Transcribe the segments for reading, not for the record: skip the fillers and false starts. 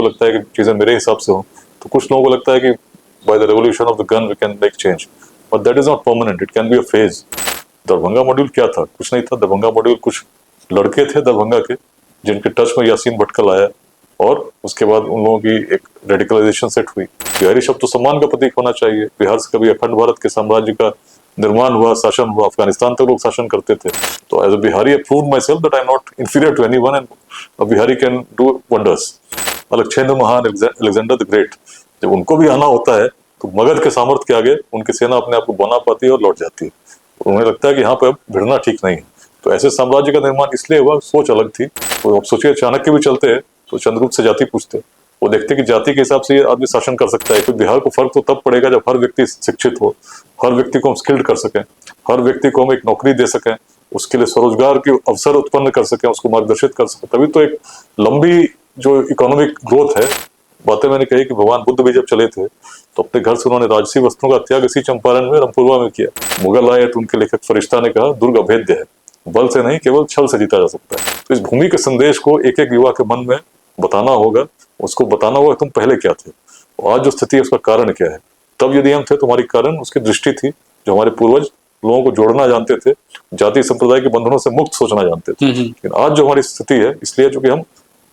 आपको लगता है कि चीजें मेरे हिसाब से हो, तो कुछ लोगों को लगता है कि by the revolution of the gun we can make change, but that is not permanent, it can be a phase. Darbhanga module क्या था? कुछ नहीं था। दरभंगा मॉड्यूल कुछ लड़के थे दरभंगा के जिनके टच में यासीन भटकल आया, और उसके बाद उन लोगों की एक रेडिकलाइजेशन सेट हुई। बिहारी शब्द तो सम्मान का प्रतीक होना चाहिए। बिहार से कभी अखंड भारत के साम्राज्य का निर्माण हुआ, शासन हुआ, अफगानिस्तान तक लोग शासन करते थे। तो as a Bihari I prove myself that I am not inferior to anyone and a Bihari can do wonders. अलक्षेंद्र महान, अलेक्जेंडर द ग्रेट, जब उनको भी आना होता है तो मगध के सामर्थ्य के आगे उनकी सेना अपने आप को बना पाती है और लौट जाती है। उन्हें लगता है कि यहाँ पे अब भिड़ना ठीक नहीं है। तो ऐसे साम्राज्य का निर्माण इसलिए हुआ, सोच अलग थी। तो अब सोचिए, चाणक्य भी चलते हैं तो चंद्रगुप्त से जाति पूछते, वो देखते कि जाति के हिसाब से ये आदमी शासन कर सकता है। तो बिहार को फर्क तो तब पड़ेगा जब हर व्यक्ति शिक्षित हो, हर व्यक्ति को हम स्किल्ड कर सकें, हर व्यक्ति को हम एक नौकरी दे सकें, उसके लिए स्वरोजगार के अवसर उत्पन्न कर सकें, उसको मार्गदर्शित कर सकें। तभी तो एक लंबी जो इकोनॉमिक ग्रोथ है। बातें मैंने कही कि भगवान बुद्ध भी जब चले थे तो अपने घर से उन्होंने राजसी वस्त्रों का त्याग इसी चंपारण में, रामपुरवा में किया। मुगल आए तो उनके लेखक फरिश्ता ने कहा, दुर्ग अभेद्य है, बल से नहीं केवल छल से जीता जा सकता है। तो इस भूमि के संदेश को एक एक युवा के मन में बताना होगा, उसको बताना होगा तुम पहले क्या थे, और आज जो स्थिति है उसका कारण क्या है। तब यदि हम थे तो हमारी कारण उसकी दृष्टि थी, जो हमारे पूर्वज लोगों को जोड़ना जानते थे, जाति संप्रदाय के बंधनों से मुक्त सोचना जानते थे। लेकिन आज जो हमारी स्थिति है, इसलिए चूंकि हम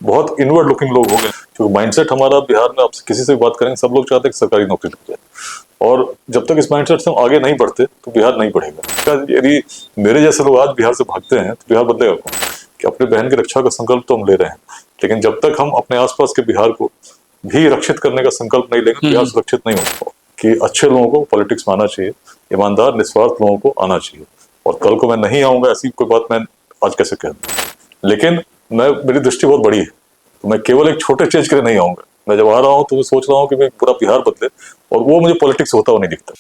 बहुत इनवर्ड लुकिंग लोग हो गए, क्योंकि माइंडसेट हमारा बिहार में, आपसे किसी से भी बात करेंगे सब लोग चाहते हैं कि सरकारी नौकरी लग जाए। और जब तक इस माइंडसेट से हम आगे नहीं बढ़ते तो बिहार नहीं बढ़ेगा। यदि मेरे जैसे लोग आज बिहार से भागते हैं तो बिहार बदलेगा कौन? कि अपने बहन की रक्षा का संकल्प तो हम ले रहे हैं, लेकिन जब तक हम अपने आसपास के बिहार को भी रक्षित करने का संकल्प नहीं लेंगे, बिहार सुरक्षित नहीं होगा। कि अच्छे लोगों को पॉलिटिक्स में आना चाहिए, ईमानदार निस्वार्थ लोगों को आना चाहिए। और कल को मैं नहीं आऊंगा ऐसी कोई बात मैं आज कैसे कह दूं? लेकिन मेरी दृष्टि बहुत बड़ी है, तो मैं केवल एक छोटे चेंज के लिए नहीं आऊंगा। मैं जब आ रहा हूं तो मैं सोच रहा हूं कि मैं पूरा बिहार बदले, और वो मुझे पॉलिटिक्स होता हुआ नहीं दिखता।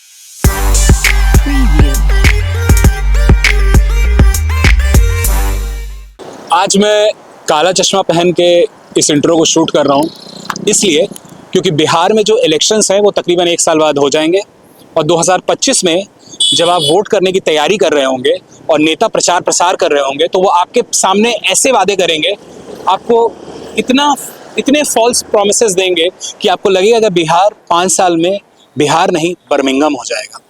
आज मैं काला चश्मा पहन के इस इंट्रो को शूट कर रहा हूँ, इसलिए क्योंकि बिहार में जो इलेक्शंस हैं वो तकरीबन 1 साल बाद हो जाएंगे, और 2025 में जब आप वोट करने की तैयारी कर रहे होंगे और नेता प्रचार प्रसार कर रहे होंगे, तो वो आपके सामने ऐसे वादे करेंगे, आपको इतने फॉल्स प्रॉमिसेस देंगे कि आपको लगेगा कि बिहार 5 साल में बिहार नहीं बर्मिंघम हो जाएगा।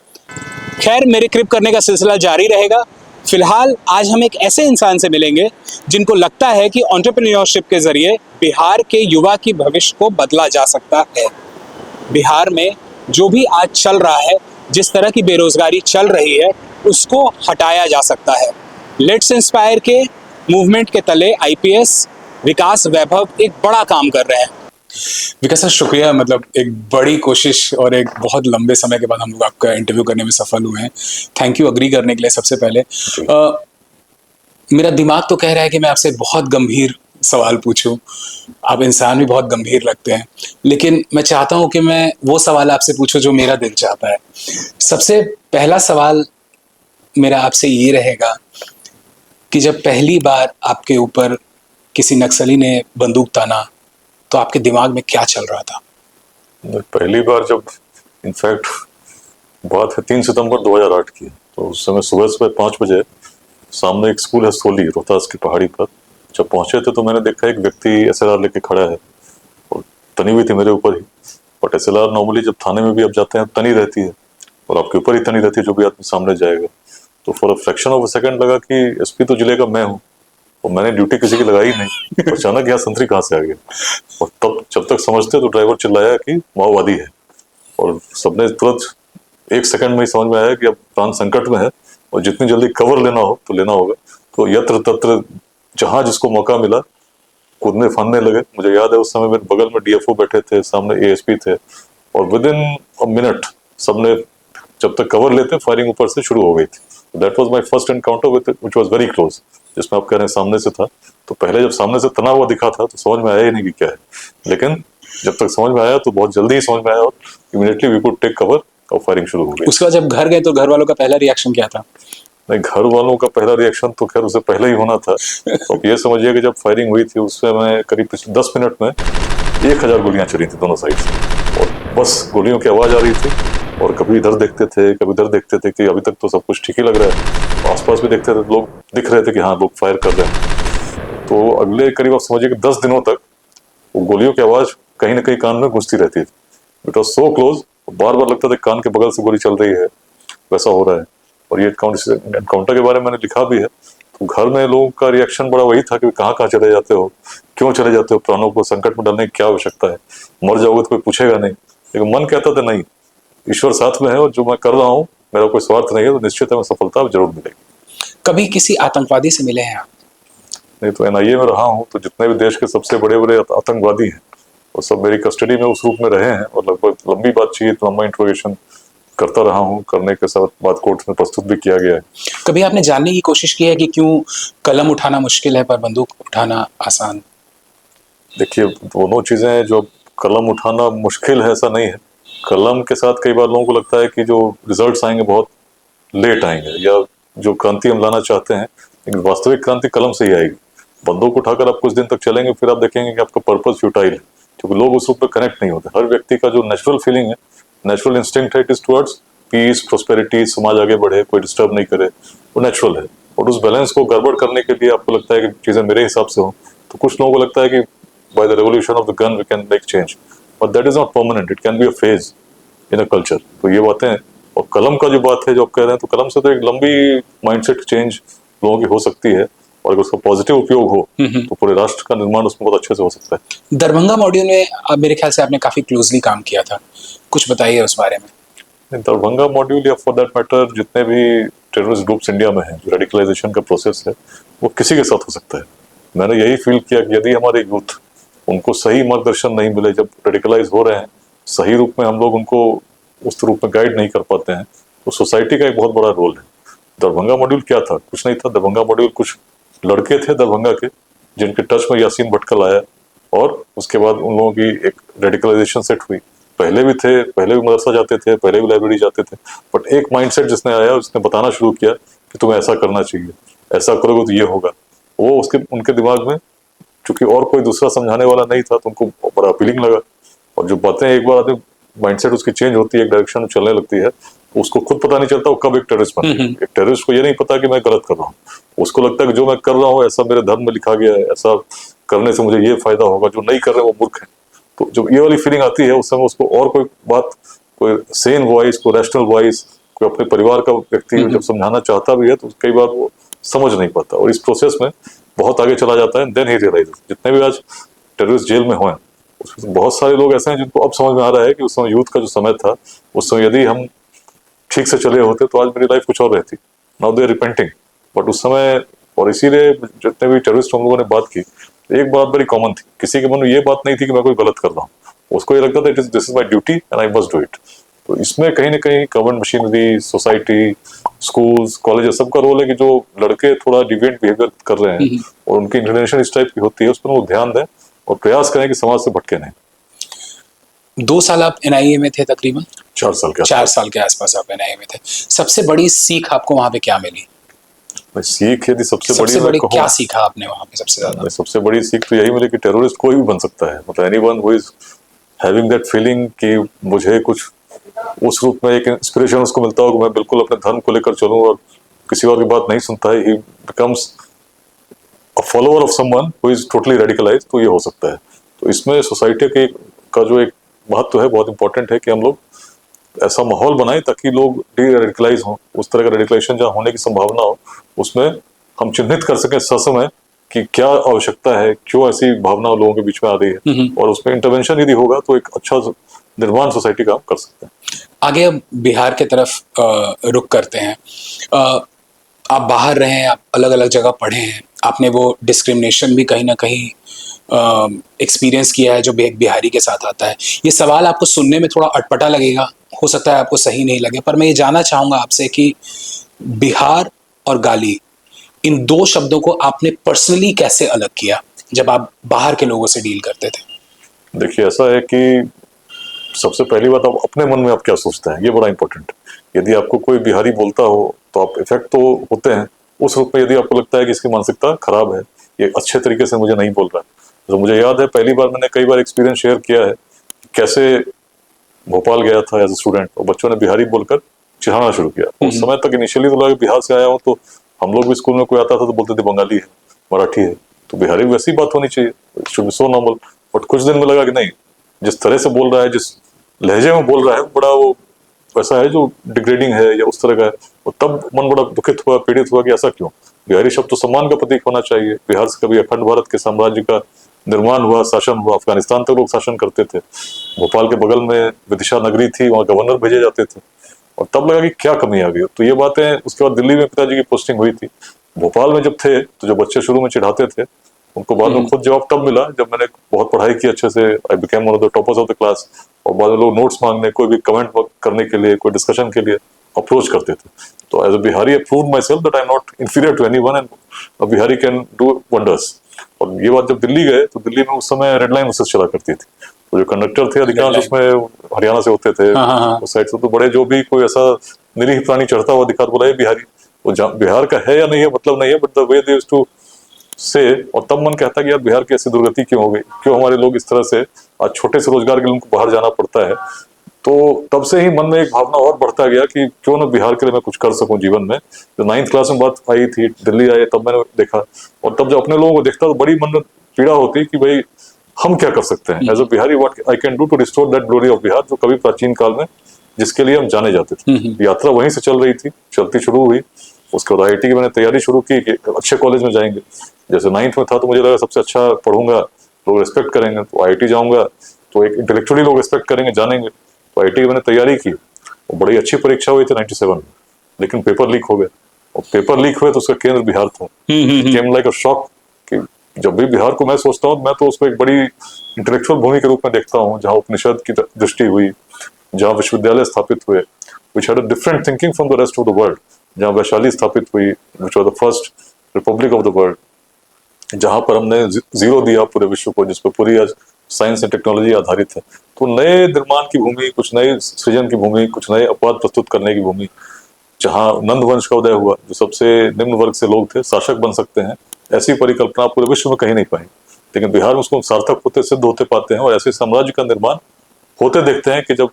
खैर, मेरे क्रिप करने का सिलसिला जारी रहेगा। फिलहाल आज हम एक ऐसे इंसान से मिलेंगे जिनको लगता है कि एंटरप्रेन्योरशिप के जरिए बिहार के युवा की भविष्य को बदला जा सकता है। बिहार में जो भी आज चल रहा है, जिस तरह की बेरोजगारी चल रही है, उसको हटाया जा सकता है। लेट्स इंस्पायर के मूवमेंट के तले आईपीएस विकास वैभव एक बड़ा काम कर रहे हैं। विकास सर, शुक्रिया। मतलब एक बड़ी कोशिश और एक बहुत लंबे समय के बाद हम लोग आपका इंटरव्यू करने में सफल हुए हैं। थैंक यू अग्री करने के लिए। सबसे पहले मेरा दिमाग तो कह रहा है कि मैं आपसे बहुत गंभीर सवाल पूछूं। आप इंसान भी बहुत गंभीर लगते हैं, लेकिन मैं चाहता हूं कि मैं वो सवाल आपसे पूछूं जो मेरा दिल चाहता है। सबसे पहला सवाल मेरा आपसे ये रहेगा कि जब पहली बार आपके ऊपर किसी नक्सली ने बंदूक ताना तो आपके दिमाग में क्या चल रहा था? पहली बार जब, इनफैक्ट बात है 3 सितंबर 2008 की, तो उस समय सुबह सुबह 5 बजे सामने एक स्कूल है सोली, रोहतास की पहाड़ी पर। जब पहुंचे थे तो मैंने देखा एक व्यक्ति एसएलआर लेके खड़ा है, और तनी हुई थी मेरे ऊपर ही। बट एसएलआर नॉर्मली जब थाने में भी आप जाते हैं तनी रहती है, और आपके ऊपर ही तनी रहती है जो भी आदमी सामने जाएगा। तो for a fraction of a second लगा कि एसपी तो जिले का मैं हूँ, और मैंने ड्यूटी किसी की लगाई नहीं। अचानक यहाँ संतरी कहाँ से आ गया? और तब जब तक समझते तो ड्राइवर चिल्लाया कि माओवादी है, और सबने तुरंत 1 सेकंड में ही समझ में आया कि अब प्राण संकट में है और जितनी जल्दी कवर लेना हो तो लेना होगा। तो यत्र तत्र जहां जिसको मौका मिला कूदने फानने लगे। मुझे याद है उस समय मेरे बगल में डीएफओ बैठे थे, सामने एएसपी थे, और विद इन अ मिनट सबने जब तक कवर लेते फायरिंग ऊपर से शुरू हो गई थी। That was my first encounter with which was very close, जिसमें आप कह रहे हैं सामने से था। तो पहले जब सामने से तना हुआ दिखा था तो समझ में आया ही नहीं कि क्या है, लेकिन जब तक समझ में आया तो बहुत जल्दी ही समझ में आया, और immediately we could take cover और फायरिंग शुरू हो गई। उसके बाद जब घर गए तो घर वालों का पहला रिएक्शन क्या था? नहीं, घर वालों का पहला रिएक्शन तो खैर उससे पहले ही होना था। तो आप ये समझिए कि जब फायरिंग हुई थी उससे मैं करीब पिछले 10 मिनट में 1000 गोलियां चली थी दोनों साइड से, और बस गोलियों की आवाज आ रही थी। और कभी इधर देखते थे कभी उधर देखते थे कि अभी तक तो सब कुछ ठीक ही लग रहा है। आसपास भी देखते थे, लोग दिख रहे थे कि हाँ लोग फायर कर रहे हैं। तो अगले करीब आप समझिए कि 10 दिनों तक वो गोलियों की आवाज कहीं ना कहीं कान में घुसती रहती थी। इट वॉज सो क्लोज, बार बार लगता था कान के बगल से गोली चल रही है, वैसा हो रहा है। और ये एनकाउंटर के बारे में मैंने लिखा भी है। तो घर में लोगों का रिएक्शन बड़ा वही था कि कहाँ कहाँ चले जाते हो, क्यों चले जाते हो, प्राणों को संकट में डालने की क्या आवश्यकता है, मर जाओगे तो कोई पूछेगा नहीं। लेकिन मन कहता था नहीं, ईश्वर साथ में है और जो मैं कर रहा हूँ मेरा कोई स्वार्थ नहीं है, तो निश्चित है मैं सफलता जरूर मिलेगी। कभी किसी आतंकवादी से मिले हैं आप? नहीं तो एनआईए में रहा हूँ, तो जितने भी देश के सबसे बड़े बड़े आतंकवादी हैं वो सब मेरी कस्टडी में उस रूप में रहे हैं, और लगभग लंबी बातचीत, लंबा इंट्रोगेशन करता रहा हूँ। करने के साथ बात कोर्ट में प्रस्तुत भी किया गया है। कभी आपने जानने की कोशिश की है कि क्यों कलम उठाना मुश्किल है पर बंदूक उठाना आसान? देखिए, दोनों चीजें हैं। जो कलम उठाना मुश्किल है ऐसा नहीं है, कलम के साथ कई बार लोगों को लगता है कि जो रिजल्ट्स आएंगे बहुत लेट आएंगे, या जो क्रांति हम लाना चाहते हैं, लेकिन वास्तविक क्रांति कलम से ही आएगी। बंदूक उठाकर आप कुछ दिन तक चलेंगे, फिर आप देखेंगे कि आपका पर्पस फ्यूटाइल है, क्योंकि लोग उस रूप में कनेक्ट नहीं होते। हर व्यक्ति का जो नेचुरल फीलिंग है, नेचुरल इंस्टिंक्ट है, it is towards peace, prosperity, समाज आगे बढ़े, कोई डिस्टर्ब नहीं करे, वो नेचुरल है। और उस बैलेंस को गड़बड़ करने के लिए आपको लगता है कि चीजें मेरे हिसाब से हो, तो कुछ लोगों को लगता है कि by the revolution of the gun we can make change, but that is not permanent, it can be a phase in a culture। तो ये बातें हैं। और कलम का जो बात है, जो आप कह रहे हैं, तो कलम से तो एक लंबी माइंडसेट चेंज लोगों की हो सकती है, और अगर उसका पॉजिटिव उपयोग हो तो पूरे राष्ट्र का निर्माण उसमें बहुत अच्छे से हो सकता है। दरभंगा मॉड्यूल में अब मेरे ख्याल से आपने काफी क्लोजली काम किया था, कुछ बताइए उस बारे में। दरभंगा मॉड्यूल, या फॉर दैट मैटर जितने भी टेररिस्ट ग्रुप्स इंडिया में हैं, जो रेडिकलाइजेशन का प्रोसेस है, वो किसी के साथ हो सकता है। मैंने यही फील किया कि यदि हमारे यूथ, उनको सही मार्गदर्शन नहीं मिले, जब रेडिकलाइज हो रहे हैं, सही रूप में हम लोग उनको उस रूप में गाइड नहीं कर पाते हैं, तो सोसाइटी का एक बहुत बड़ा रोल है। दरभंगा मॉड्यूल क्या था? कुछ नहीं था। दरभंगा मॉड्यूल कुछ लड़के थे दरभंगा के, जिनके टच में यासीन भटकल आया, और उसके बाद उन लोगों की एक रेडिकलाइजेशन सेट हुई। पहले भी थे, पहले भी मदरसा जाते थे, पहले भी लाइब्रेरी जाते थे, बट एक माइंडसेट जिसने आया, उसने बताना शुरू किया कि तुम्हें ऐसा करना चाहिए, ऐसा करोगे तो ये होगा। वो उसके उनके दिमाग में, क्योंकि और कोई दूसरा समझाने वाला नहीं था, तो उनको बड़ा अपीलिंग लगा। और जो बातें एक बार आदमी माइंडसेट उसकी चेंज होती है, एक डायरेक्शन में चलने लगती है, तो उसको खुद पता नहीं चलता वो कब एक टेररिस्ट बन गया। एक टेररिस्ट को ये नहीं पता कि मैं गलत कर रहा हूँ, उसको लगता है कि जो मैं कर रहा हूँ ऐसा मेरे धर्म में लिखा गया है, ऐसा करने से मुझे ये फायदा होगा, जो नहीं कर रहे वो मूर्ख है। तो जब ये वाली फीलिंग आती है, उस समय उसको और कोई बात, कोई सेन वॉइस, कोई रैशनल वॉइस, कोई अपने परिवार का व्यक्ति जब समझाना चाहता भी है, तो कई बार वो समझ नहीं पाता, और इस प्रोसेस में बहुत आगे चला जाता है। देन ही रियलाइज, जितने भी आज टेररिस्ट जेल में हुए, उसमें बहुत सारे लोग ऐसे हैं जिनको अब समझ में आ रहा है कि उस समय यूथ का जो समय था, उस समय यदि हम ठीक से चले होते तो आज मेरी लाइफ कुछ और रहती। Now they are repenting, but उस समय, और इसीलिए जितने भी टेररिस्ट हम लोगों ने बात की, एक बात बड़ी कॉमन थी, किसी के मन में ये बात नहीं थी कि मैं कोई गलत कर रहा हूँ, उसको ये लगता था this is my duty and I must do it. तो इसमें कहीं ना कहीं government machinery, society, schools, college, सबका रोल है कि जो लड़के थोड़ा डिविएंट बिहेवियर कर रहे हैं और उनकी इंटरनेशन इस टाइप की होती है, उस पर वो ध्यान दें और प्रयास करें कि समाज से भटके नहीं। 2 साल आप एनआईए में थे तकरीबन? 4 साल के 4 साल के आसपास आप एनआईए में थे। सबसे बड़ी सीख आपको वहां पे क्या मिली? सीख यदि सबसे बड़ी क्या सीखा आपने वहां पे सबसे ज्यादा? सबसे बड़ी सीख तो यही मिली कि टेररिस्ट कोई भी बन सकता है। मतलब anyone who is having that feeling कि मुझे कुछ उस रूप में एक इंस्पिरेशन उसको मिलता हो कि मैं बिल्कुल अपने धर्म को लेकर चलूं और किसी और की बात नहीं सुनता है, ही becomes a follower of someone who is totally radicalised, तो ये हो सकता है। तो इसमें सोसाइटी के का जो एक महत्व है, बहुत इंपॉर्टेंट है कि हम लोग ऐसा माहौल बनाएं ताकि लोग डी रेडिकलाइज हों। उस तरह का रेडिकलाइजेशन जहाँ होने की संभावना हो, उसमें हम चिन्हित कर सकें ससमय कि क्या आवश्यकता है, क्यों ऐसी भावना लोगों के बीच में आ रही है, और उसमें इंटरवेंशन यदि होगा तो एक अच्छा निर्माण सोसाइटी का हम कर सकते हैं। आगे अब बिहार की तरफ रुख करते हैं। आप बाहर रहे हैं, आप अलग अलग जगह पढ़े हैं, आपने वो डिस्क्रिमिनेशन भी कहीं ना कहीं एक्सपीरियंस किया है जो एक बिहारी के साथ आता है। ये सवाल आपको सुनने में थोड़ा अटपटा लगेगा, हो सकता है आपको सही नहीं लगे, पर मैं ये जानना चाहूँगा आपसे कि बिहार और गाली, इन 2 शब्दों को आपने पर्सनली कैसे अलग किया जब आप बाहर के लोगों से डील करते थे? देखिए, ऐसा है कि सबसे पहली बात, आप अपने मन में आप क्या सोचते हैं, ये बड़ा इंपॉर्टेंट है। यदि आपको कोई बिहारी बोलता हो तो आप इफेक्ट तो होते हैं उस रूप में। यदि आपको लगता है कि इसकी मानसिकता खराब है, ये अच्छे तरीके से मुझे नहीं बोल रहा है, तो मुझे याद है पहली बार मैंने कई बार एक्सपीरियंस शेयर किया है, कैसे भोपाल गया था एज ए स्टूडेंट और बच्चों ने बिहारी बोलकर चिढ़ाना शुरू किया। उस समय तक इनिशियली तो लगा बिहार से आया हूँ, तो हम लोग भी स्कूल में कोई आता था तो बोलते थे बंगाली है, मराठी है, तो बिहारी वैसी बात होनी चाहिए, it should be so normal. But कुछ दिन में लगा कि नहीं, जिस तरह से बोल रहा है, जिस लहजे में बोल रहा है, बड़ा वो ऐसा है जो डिग्रेडिंग है या उस तरह का है। और तब मन बड़ा दुखित हुआ, पीड़ित हुआ कि ऐसा क्यों। बिहारी शब्द तो सम्मान का प्रतीक होना चाहिए। बिहार से कभी अखंड भारत के साम्राज्य का निर्माण हुआ, शासन हुआ, अफगानिस्तान तक लोग शासन करते थे। भोपाल के बगल में विदिशा नगरी थी, वहाँ गवर्नर भेजे जाते थे। और तब लगा कि क्या कमी आ गई। तो ये बातें, उसके बाद दिल्ली में पिताजी की पोस्टिंग हुई थी। भोपाल में जब थे तो जो बच्चे शुरू में चिढ़ाते थे, उनको बाद में खुद जवाब तब मिला जब मैंने बहुत पढ़ाई की अच्छे से। I became one of the toppers of the class. और बाद में लोग नोट्स मांगने, कोई भी कमेंट करने के लिए, कोई डिस्कशन के लिए अप्रोच करते थे। तो as a Bihari I proved myself that I am not inferior to anyone and a Bihari can do wonders. और ये बात जब दिल्ली गए तो दिल्ली में उस समय रेड लाइन बसेस चला करती थी। तो जो कंडक्टर थे अधिकांश उसमें हरियाणा से होते थे, उस साइड से। तो बड़े जो भी कोई ऐसा निरीह प्राणी चढ़ता हुआ दिखा तो बोला ये बिहारी। वो बिहार का है या नहीं है मतलब नहीं है, but the way they used to say. और तब मन कहता कि यार बिहार की ऐसी दुर्गति क्यों हो गई, क्यों हमारे लोग इस तरह से आज छोटे से रोजगार के लिए उनको बाहर जाना पड़ता है। तो तब से ही मन में एक भावना और बढ़ता गया कि क्यों ना बिहार के लिए मैं कुछ कर सकूं जीवन में। जो 9th क्लास में बात आई थी, दिल्ली आए, तब मैंने देखा। और तब जब अपने लोगों को देखता तो बड़ी मन में पीड़ा होती कि भाई हम क्या कर सकते हैं as a Bihari, what I can do to restore that glory of Bihar, जो कभी प्राचीन काल में जिसके लिए हम जाने जाते थे। यात्रा वहीं से चल रही थी, चलती शुरू हुई। उसके बाद IIT की मैंने तैयारी शुरू की कि अच्छे कॉलेज में जाएंगे। जैसे 9th में था तो मुझे लगा सबसे अच्छा पढ़ूंगा, लोग रिस्पेक्ट करेंगे। तो IIT जाऊंगा तो एक इंटेलेक्चुअली लोग रिस्पेक्ट करेंगे, जानेंगे। तो IIT की मैंने तैयारी की और बड़ी अच्छी परीक्षा हुई थी 97 में। लेकिन पेपर लीक हो गए, और पेपर लीक हुए तो उसका केंद्र बिहार था। केम लाइक अ शॉक कि जब भी बिहार को मैं सोचता हूँ, मैं तो उसको एक बड़ी इंटेलेक्चुअल भूमि के रूप में देखता हूँ, जहाँ उपनिषद की दृष्टि हुई, जहाँ विश्वविद्यालय स्थापित हुए, which had a different thinking from the rest of the world, जहाँ वैशाली स्थापित हुई, which was the first republic of the world, जहाँ पर हमने जीरो दिया पूरे विश्व को, जिस पर पूरी आज साइंस एंड टेक्नोलॉजी आधारित है। तो नए निर्माण की भूमि, कुछ नए सृजन की भूमि, कुछ नए अपवाद प्रस्तुत करने की भूमि, जहाँ नंद वंश का उदय हुआ, जो सबसे निम्न वर्ग से लोग थे शासक बन सकते हैं, ऐसी परिकल्पना पूरे विश्व में कहीं नहीं पाई। लेकिन बिहार में उसको सार्थक होते सिद्ध होते पाते हैं। और ऐसे साम्राज्य का निर्माण होते देखते हैं कि जब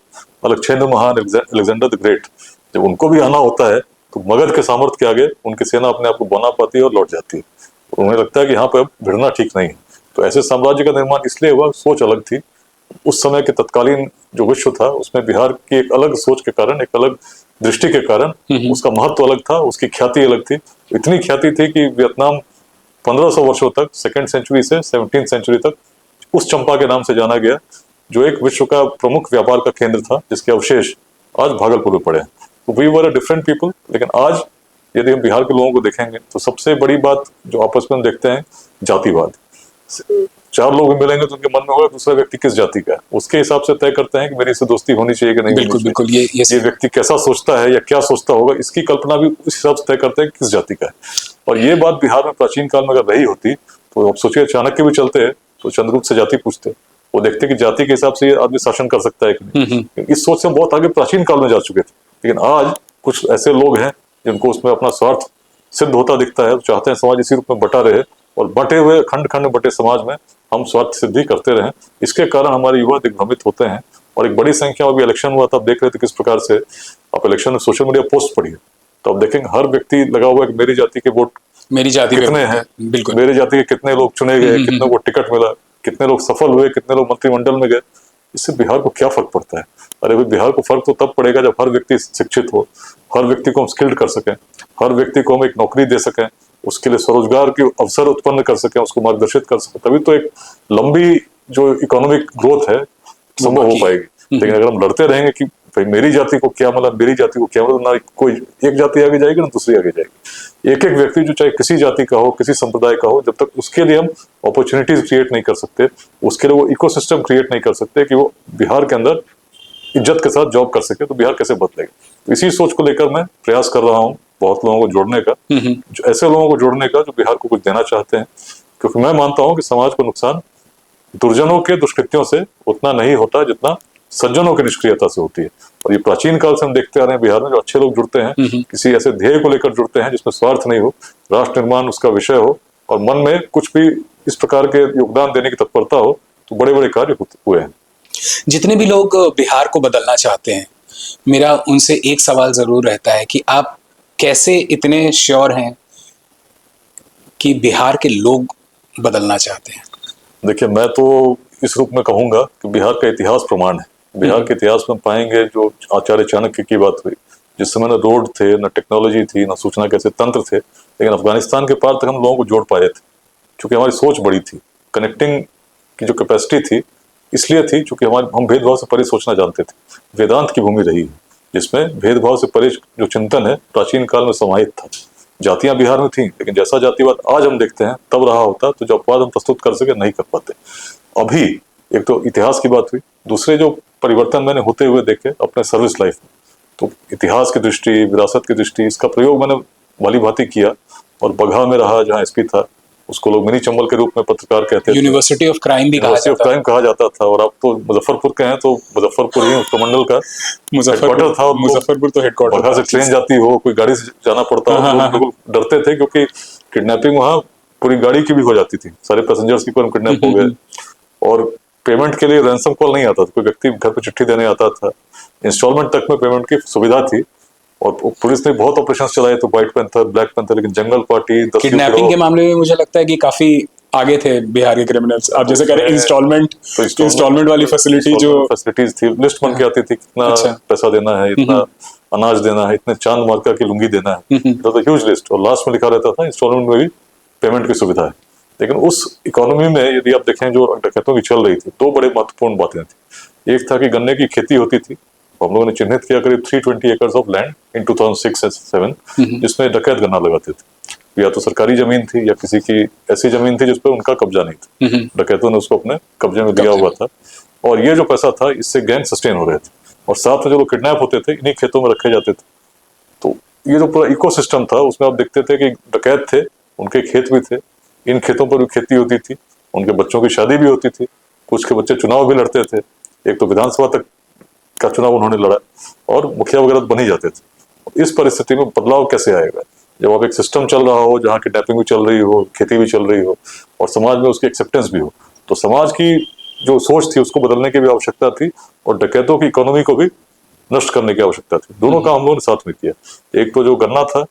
अलक्षेंद्र महान, अलेक्जेंडर द ग्रेट, जब उनको भी आना होता है तो मगध के सामर्थ्य के आगे उनकी सेना अपने आप को बना पाती है और लौट जाती है। तो उन्हें लगता है कि यहाँ पर अब भिड़ना ठीक नहीं है। तो ऐसे साम्राज्य का निर्माण इसलिए हुआ, सोच अलग थी। उस समय के तत्कालीन जो विश्व था उसमें बिहार की एक अलग सोच के कारण, एक अलग दृष्टि के कारण उसका महत्व अलग था, उसकी ख्याति अलग थी। इतनी ख्याति थी कि वियतनाम 1500 वर्षों तक, 2nd सेंचुरी से 17th सेंचुरी तक, उस चंपा के नाम से जाना गया, जो एक विश्व का प्रमुख व्यापार का केंद्र था, जिसके अवशेष आज भागलपुर में पड़े हैं। तो we were a different people. लेकिन आज यदि हम बिहार के लोगों को देखेंगे तो सबसे बड़ी बात जो आपस में हम देखते हैं, जातिवाद। 4 लोग भी मिलेंगे तो उनके मन में होगा दूसरा व्यक्ति किस जाति का है, उसके हिसाब से तय करते हैं कि मेरी इससे दोस्ती होनी चाहिए कि नहीं बिल्कुल होनी बिल्कुल, चाहिए। ये व्यक्ति कैसा सोचता है या क्या सोचता होगा, इसकी कल्पना भी उस हिसाब से तय करते हैं किस जाति का है। और ये बात बिहार में प्राचीन काल में अगर रही होती तो आप सोचिए, चाणक्य भी चलते तो चंद्रगुप्त से जाति पूछते, वो देखते कि जाति के हिसाब से ये आदमी शासन कर सकता है कि नहीं। इस सोच से हम बहुत आगे प्राचीन काल में जा चुके थे। लेकिन आज कुछ ऐसे लोग हैं जिनको उसमें अपना स्वार्थ सिद्ध होता दिखता है, चाहते हैं समाज इसी रूप में बटा रहे, और बटे हुए खंड खंड बटे समाज में हम स्वार्थ सिद्धि करते रहें। इसके कारण हमारे युवा दिग्भ्रमित होते हैं। और एक बड़ी संख्या में भी इलेक्शन हुआ था, आप देख रहे थे किस प्रकार से। आप इलेक्शन में सोशल मीडिया पोस्ट पढ़िए तो आप देखेंगे हर व्यक्ति लगा हुआ है कि मेरी जाति के वोट मेरी जाति कितने हैं, बिल्कुल, मेरे जाति के कितने लोग चुने गए, कितने को टिकट मिला, कितने लोग सफल हुए, कितने लोग मंत्रिमंडल में गए। इससे बिहार को क्या फर्क पड़ता है? अरे भाई, बिहार को फर्क तो तब पड़ेगा जब हर व्यक्ति शिक्षित हो, हर व्यक्ति को हम स्किल्ड कर सकें, हर व्यक्ति को हम एक नौकरी दे सकें, उसके लिए स्वरोजगार के अवसर उत्पन्न कर सकें, उसको मार्गदर्शित कर सकें। तभी तो एक लंबी जो इकोनॉमिक ग्रोथ है संभव हो पाएगी। लेकिन अगर हम लड़ते रहेंगे कि भाई मेरी जाति को क्या मतलब, मेरी जाति को क्या मतलब, ना कोई एक जाति आगे जाएगी ना दूसरी आगे जाएगी। एक एक व्यक्ति जो चाहे किसी जाति का हो, किसी संप्रदाय का हो, जब तक उसके लिए हम अपॉर्चुनिटीज क्रिएट नहीं कर सकते, उसके लिए वो इकोसिस्टम क्रिएट नहीं कर सकते कि वो बिहार के अंदर इज्जत के साथ जॉब कर सके, तो बिहार कैसे बदलेगा। तो इसी सोच को लेकर मैं प्रयास कर रहा हूँ बहुत लोगों को जोड़ने का, ऐसे लोगों को जोड़ने का जो बिहार को कुछ देना चाहते हैं। क्योंकि मैं मानता हूँ कि समाज को नुकसान दुर्जनों के दुष्कृत्यों से उतना नहीं होता जितना सज्जनों की निष्क्रियता से होती है। और ये प्राचीन काल से हम देखते आ रहे हैं बिहार में, जो अच्छे लोग जुड़ते हैं, किसी ऐसे ध्येय को लेकर जुड़ते हैं जिसमें स्वार्थ नहीं हो, राष्ट्र निर्माण उसका विषय हो, और मन में कुछ भी इस प्रकार के योगदान देने की तत्परता हो, तो बड़े बड़े कार्य हुए हैं। जितने भी लोग बिहार को बदलना चाहते हैं, मेरा उनसे एक सवाल जरूर रहता है कि आप कैसे इतने श्योर हैं कि बिहार के लोग बदलना चाहते हैं? देखिए, मैं तो इस रूप में कहूंगा कि बिहार का इतिहास प्रमाण है। बिहार के इतिहास में पाएंगे जो आचार्य चाणक्य की बात हुई, जिस समय न रोड थे, न टेक्नोलॉजी थी, न सूचना कैसे तंत्र थे, लेकिन अफगानिस्तान के पार तक हम लोगों को जोड़ पाए थे क्योंकि हमारी सोच बड़ी थी। कनेक्टिंग की जो कैपेसिटी थी इसलिए थी क्योंकि हम भेदभाव से परे सोचना जानते थे। वेदांत की भूमि रही है जिसमें भेदभाव से परे जो चिंतन है प्राचीन काल में समाहित था। जातियां बिहार में थी, लेकिन जैसा जातिवाद आज हम देखते हैं तब रहा होता तो जो अपवाद हम प्रस्तुत कर सके नहीं कर पाते। अभी एक तो इतिहास की बात हुई, दूसरे जो परिवर्तन मैंने होते हुए देखे अपने सर्विस लाइफ में, तो इतिहास की दृष्टि, विरासत की दृष्टि, इसका प्रयोग मैंने भली भांति किया। और बगहा में रहा जहाँ एसपी था, उसको लोग मिनी चंबल के रूप में पत्रकार कहते थे, यूनिवर्सिटी ऑफ क्राइम भी कहा यूनिवर्सिटी ऑफ जाता क्राइम कहा जाता था। और अब तो मुजफ्फरपुर के हैं तो मुजफ्फरपुर ही उसका मंडल का हेडक्वार्टर था। और मुजफ्फरपुर तो हेडक्वार्टर बगहा से ट्रेन जाती हो, कोई गाड़ी से जाना पड़ता हो, तो लोग बिल्कुल डरते थे क्योंकि किडनैपिंग वहाँ पूरी गाड़ी की भी हो जाती थी, सारे पैसेंजर्स की कोई किडनैप हो गए। और पेमेंट के लिए रैंसम कॉल नहीं आता था, कोई व्यक्ति घर पे चिट्ठी देने आता था, इंस्टॉलमेंट तक में पेमेंट की सुविधा थी। और पुलिस ने बहुत ऑपरेशन चलाए, तो व्हाइट पैंथर, ब्लैक पैंथर, लेकिन जंगल पार्टी, किडनैपिंग के मामले में मुझे लगता है कि काफी आगे थे बिहार के क्रिमिनल्स। आप जैसे कह रहे हैं इंस्टॉलमेंट वाली फैसिलिटी, जो फैसिलिटीज थी, लिस्ट बन के आती थी, कितना पैसा देना है, इतना अनाज देना है, इतने चांद मार्का की लुंगी देना है, तो ह्यूज लिस्ट। और लास्ट में लिखा रहता था इंस्टॉलमेंट में भी पेमेंट की सुविधा है। लेकिन उस इकोनॉमी में यदि आप देखें जो डकैतों की चल रही थी, दो बड़े महत्वपूर्ण बातें थी। एक था कि गन्ने की खेती होती थी, हम लोगों ने चिन्हित किया करीब 320 एकर्स ऑफ लैंड इन 2006-7, जिसमें डकैत गन्ना लगाते थे। या तो सरकारी जमीन थी या किसी की ऐसी जमीन थी जिस पर उनका कब्जा नहीं था, डकैतों ने उसको अपने कब्जे में लिया हुआ था। और ये जो पैसा था इससे गैंग सस्टेन हो रहे थे, और साथ में जो लोग किडनैप होते थे इन्हीं खेतों में रखे जाते थे। तो ये जो पूरा इकोसिस्टम था उसमें आप देखते थे कि डकैत थे, उनके खेत भी थे, इन खेतों पर भी खेती होती थी, उनके बच्चों की शादी भी होती थी, कुछ के बच्चे चुनाव भी लड़ते थे। एक तो विधानसभा तक का चुनाव उन्होंने लड़ा और मुखिया वगैरह बन ही जाते थे। इस परिस्थिति में बदलाव कैसे आएगा जब अब एक सिस्टम चल रहा हो जहाँ किडनैपिंग भी चल रही हो, खेती भी चल रही हो, और समाज में उसकी एक्सेप्टेंस भी हो। तो समाज की जो सोच थी उसको बदलने की भी आवश्यकता थी, और डकैतों की इकोनॉमी को भी नष्ट करने की आवश्यकता थी। दोनों काम हम लोगों ने साथ में किया। एक तो जो गन्ना था,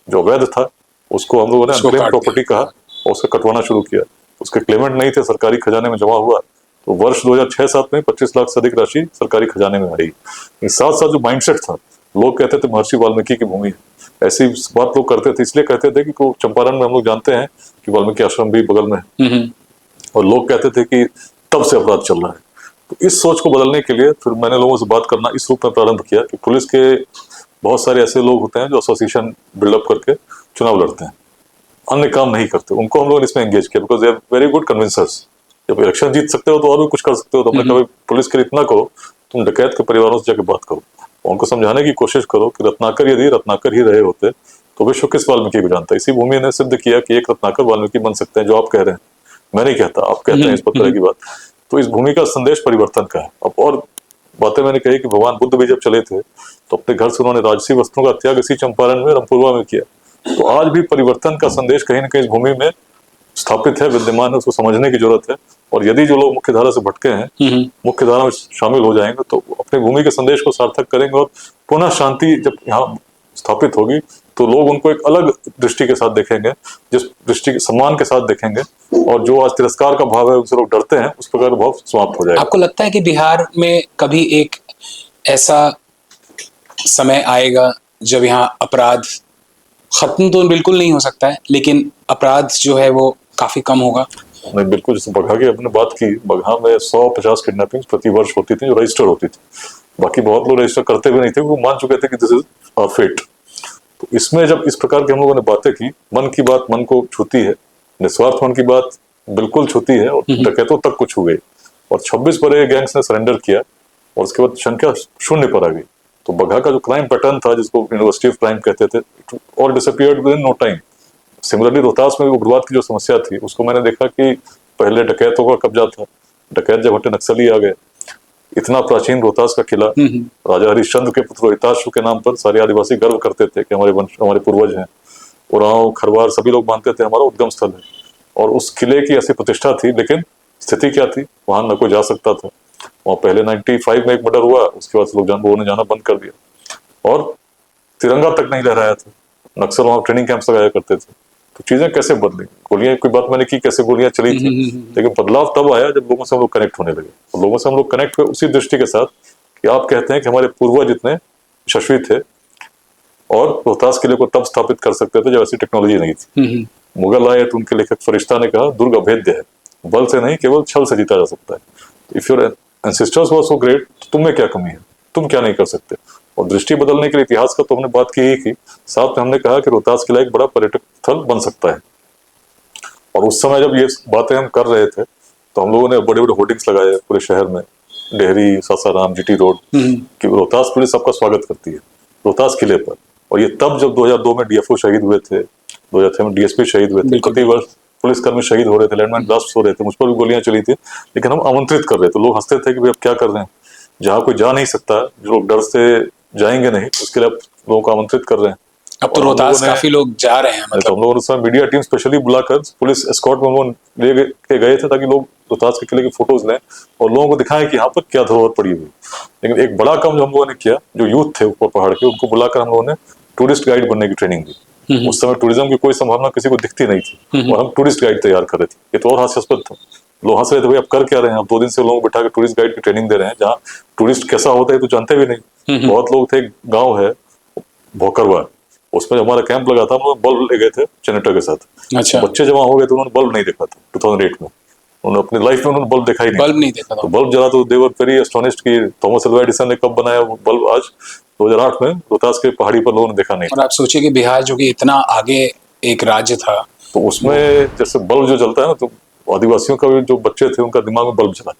जो अवैध था, उसको हम लोगों ने अनक्लेम प्रॉपर्टी कहा और उसका कटवाना शुरू किया। उसके क्लेमेंट नहीं थे, सरकारी खजाने में जमा हुआ, तो वर्ष 2006-7 में 25 लाख से अधिक राशि सरकारी खजाने में आई। साथ साथ जो माइंडसेट था, लोग कहते थे महर्षि वाल्मीकि की भूमि है, ऐसी बात लोग करते थे। इसलिए कहते थे कि चंपारण में हम लोग जानते हैं कि वाल्मीकि आश्रम भी बगल में है, और लोग कहते थे कि तब से अपराध चल रहा है। तो इस सोच को बदलने के लिए फिर मैंने लोगों से बात करना इस रूप में प्रारंभ किया कि पुलिस के बहुत सारे ऐसे लोग होते हैं जो एसोसिएशन बिल्डअप करके चुनाव लड़ते हैं, अन्य काम नहीं करते, उनको हम लोग इसमें एंगेज किया, because they are very good convincers. जब इलेक्शन जीत सकते हो तो और भी कुछ कर सकते हो। तो हमने कहा पुलिस के लिए इतना करो, तुम डकैत के परिवारों से जाकर बात करो, उनको समझाने की कोशिश करो कि रत्नाकर यदि रत्नाकर ही रहे होते तो विश्व किस वाल्मीकि को जानता। इसी भूमि ने सिद्ध किया कि एक रत्नाकर वाल्मीकि बन सकते हैं, जो आप कह रहे हैं, मैं नहीं कहता, आप कहते हैं इस तरह की बात। तो इस भूमि का संदेश परिवर्तन का है। अब और बातें मैंने कही कि भगवान बुद्ध भी जब चले थे तो अपने घर से उन्होंने राजसी वस्त्रों का त्याग इसी चंपारण में, रामपुरवा में किया। तो आज भी परिवर्तन का संदेश कहीं ना कहीं इस भूमि में स्थापित है, विद्यमान है, उसको समझने की जरूरत है। और यदि जो लोग मुख्य धारा से भटके हैं मुख्य धारा में शामिल हो जाएंगे तो अपनी भूमि के संदेश को सार्थक करेंगे, और पुनः शांति जब यहाँ स्थापित होगी तो लोग उनको एक अलग दृष्टि के साथ देखेंगे, जिस दृष्टि के सम्मान के साथ देखेंगे, और जो आज तिरस्कार का भाव है उनसे लोग डरते हैं, उस प्रकार का भाव समाप्त हो जाएगा। आपको लगता है कि बिहार में कभी एक ऐसा समय आएगा जब यहाँ अपराध खत्म तो बिल्कुल नहीं हो सकता है, लेकिन अपराध जो है वो काफी कम होगा? नहीं, बिल्कुल। जैसे बगहा की अपने बात की, बगहा में 150 किडनैपिंग प्रति वर्ष होती थी जो रजिस्टर होती थी। बाकी बहुत लोग रजिस्टर करते भी नहीं थे, वो मान चुके थे कि दिस इज आवर फेट। तो इसमें जब इस प्रकार की हम लोगों ने बातें की, मन की बात मन को छूती है, निस्वार्थ मन की बात बिल्कुल छूती है, और डकैतों तक कुछ हुए। और 26 बड़े गैंग्स ने सरेंडर किया और उसके बाद संख्या शून्य पर आ गई। तो बगहा का जो क्राइम पैटर्न था, जिसको यूनिवर्सिटी ऑफ क्राइम कहते थे, और disappeared within no time. Similarly Rohtas में उग्रवाद की जो समस्या थी उसको मैंने देखा कि पहले डकैतों का कब्जा था, डकैत जब हटे नक्सली आ गए। इतना प्राचीन रोहतास का किला राजा हरिश्चंद्र के पुत्र रोहिताश्व के नाम पर सारे आदिवासी गर्व करते थे कि हमारे वंश, हमारे पूर्वज हैं। उरांव, खरवार सभी लोग मानते थे हमारा उद्गम स्थल है, और उस किले की ऐसी प्रतिष्ठा थी। लेकिन स्थिति क्या थी, वहां न कोई जा सकता था। वहां पहले 95 में एक मर्डर हुआ, उसके बाद लोगों ने जाना बंद कर दिया, और तिरंगा तक नहीं लहराया था। नक्सल वहां ट्रेनिंग कैंप लगाया करते थे। तो चीजें कैसे बदली, गोलियां की बात मैंने की, कैसे गोलियां चली थी, लेकिन बदलाव तब आया जब लोगों से हम लोग कनेक्ट होने लगे। और लोगों से हम लोग कनेक्ट हुए उसी दृष्टि के साथ कि आप कहते हैं कि हमारे पूर्वज इतने यशस्वी थे और रोहतास किले को तब स्थापित कर सकते थे जब ऐसी टेक्नोलॉजी नहीं थी। मुगल आए तो उनके लेखक फरिश्ता ने कहा दुर्ग अभेद्य है, बल से नहीं केवल छल से जीता जा सकता है। If your ancestors were so great, तो तुम में क्या कमी है, तुम क्या नहीं कर सकते। और दृष्टि बदलने के लिए इतिहास का तो हमने बात की ही की, साथ में हमने कहा कि रोहतास किला एक बड़ा पर्यटक स्थल बन सकता है। और उस समय जब ये बातें हम कर रहे थे तो हम लोगों ने बड़े बड़े होर्डिंग्स लगाए पूरे शहर में, डेहरी, सासाराम, जीटी रोड, कि रोहतास पुलिस सबका स्वागत करती है रोहतास किले पर। और ये तब जब 2002 में डीएफओ शहीद हुए थे, 2006 में डीएसपी शहीद हुए थे, कई वर्ष पुलिसकर्मी शहीद हो रहे थे, लैंडमाइन ब्लास्ट हो रहे थे, मुझ पर भी गोलियां चली थी, लेकिन हम आमंत्रित कर रहे थे। लोग हंसते थे कि भाई अब क्या कर रहे हैं, जहाँ कोई जा नहीं सकता, जो लोग डर से जाएंगे नहीं, उसके लिए आप लोगों को आमंत्रित कर रहे हैं। अब तो रोहतास काफी लोग जा रहे हैं, तो मतलब हम लोगों ने उसमें मीडिया टीम स्पेशली बुलाकर पुलिस एस्कॉर्ट में हम ले के गए थे ताकि लोग रोहतास के किले की फोटोज लें और लोगों को दिखाएं कि यहाँ पर क्या धरोहर पड़ी हुई। लेकिन एक बड़ा काम जो हम लोगों ने किया, जो यूथ थे ऊपर पहाड़ के, उनको बुलाकर हम लोगों ने टूरिस्ट गाइड बनने की ट्रेनिंग दी। उस समय टूरिज्म की कोई संभावना किसी को दिखती नहीं थी और हम टूरिस्ट गाइड तैयार कर रहे थे। ये तो और हास्यास्पद था, लोग हंस रहे थे भाई आप कर क्या रहे हैं, आप 2 दिन से लोगों को बिठा के टूरिस्ट गाइड की ट्रेनिंग दे रहे हैं, जहाँ टूरिस्ट कैसा होता है तो जानते भी नहीं। बहुत लोग थे, गाँव है भोकरवा, उसमें हमारा कैंप लगा था, हम लोग बल्ब ले गए थे जनरेटर के साथ। अच्छा, बच्चे जमा हो गए तो उन्होंने बल्ब नहीं देखा था 2008 में, उन्होंने अपनी लाइफ में उन्होंने बल्ब देखा ही नहीं, बल्ब नहीं देखा था। तो बल्ब जला तो दे वर वेरी एस्टोनिश्ड कि थॉमस अल्वा एडिसन ने कब बनाया वो बल्ब, आज 2008 में रोहतास के पहाड़ी पर लोगों ने देखा नहीं। और आप सोचिए कि बिहार जो कि इतना आगे एक राज्य था, तो उसमें जैसे बल्ब जो जलता है ना, तो आदिवासियों का भी जो बच्चे थे उनका दिमाग में बल्ब जला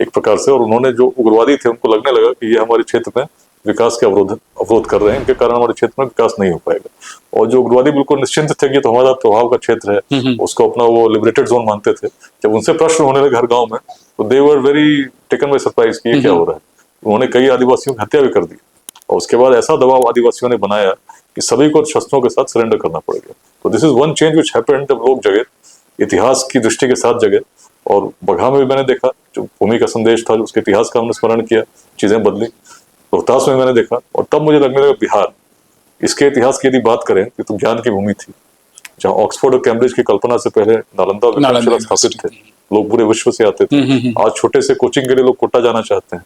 एक प्रकार से, और उन्होंने जो उग्रवादी थे उनको लगने लगा कि ये हमारे क्षेत्र में विकास के अवरोध कर रहे हैं, इनके कारण हमारे क्षेत्र में विकास नहीं हो पाएगा। और जो उग्रवादी बिल्कुल निश्चिंत थे कि तो हमारा प्रभाव का क्षेत्र है, उसको अपना वो लिबरेटेड जोन मानते थे। जब उनसे प्रश्न होने लगे हर गांव में, तो they were very taken by surprise कि ये क्या हो रहा है। उन्होंने कई आदिवासियों की हत्या भी कर दी और उसके बाद ऐसा दबाव आदिवासियों ने बनाया कि सभी को शस्त्रों के साथ सरेंडर करना पड़ेगा। तो this is one change which happened, जब लोग जगे, इतिहास की दृष्टि के साथ जगे। और बगहा में भी मैंने देखा जो भूमि का संदेश था, जो उसके इतिहास का हमने स्मरण किया, चीजें बदली। रोहतास में मैंने देखा और तब मुझे लगने लगा बिहार, इसके इतिहास की यदि बात करें तो ज्ञान की भूमि थी, जहाँ ऑक्सफोर्ड और कैम्ब्रिज की कल्पना से पहले नालंदा विक्रमशिला स्थापित थे, लोग पूरे विश्व से आते थे। आज छोटे से कोचिंग के लिए लोग कोटा जाना चाहते हैं।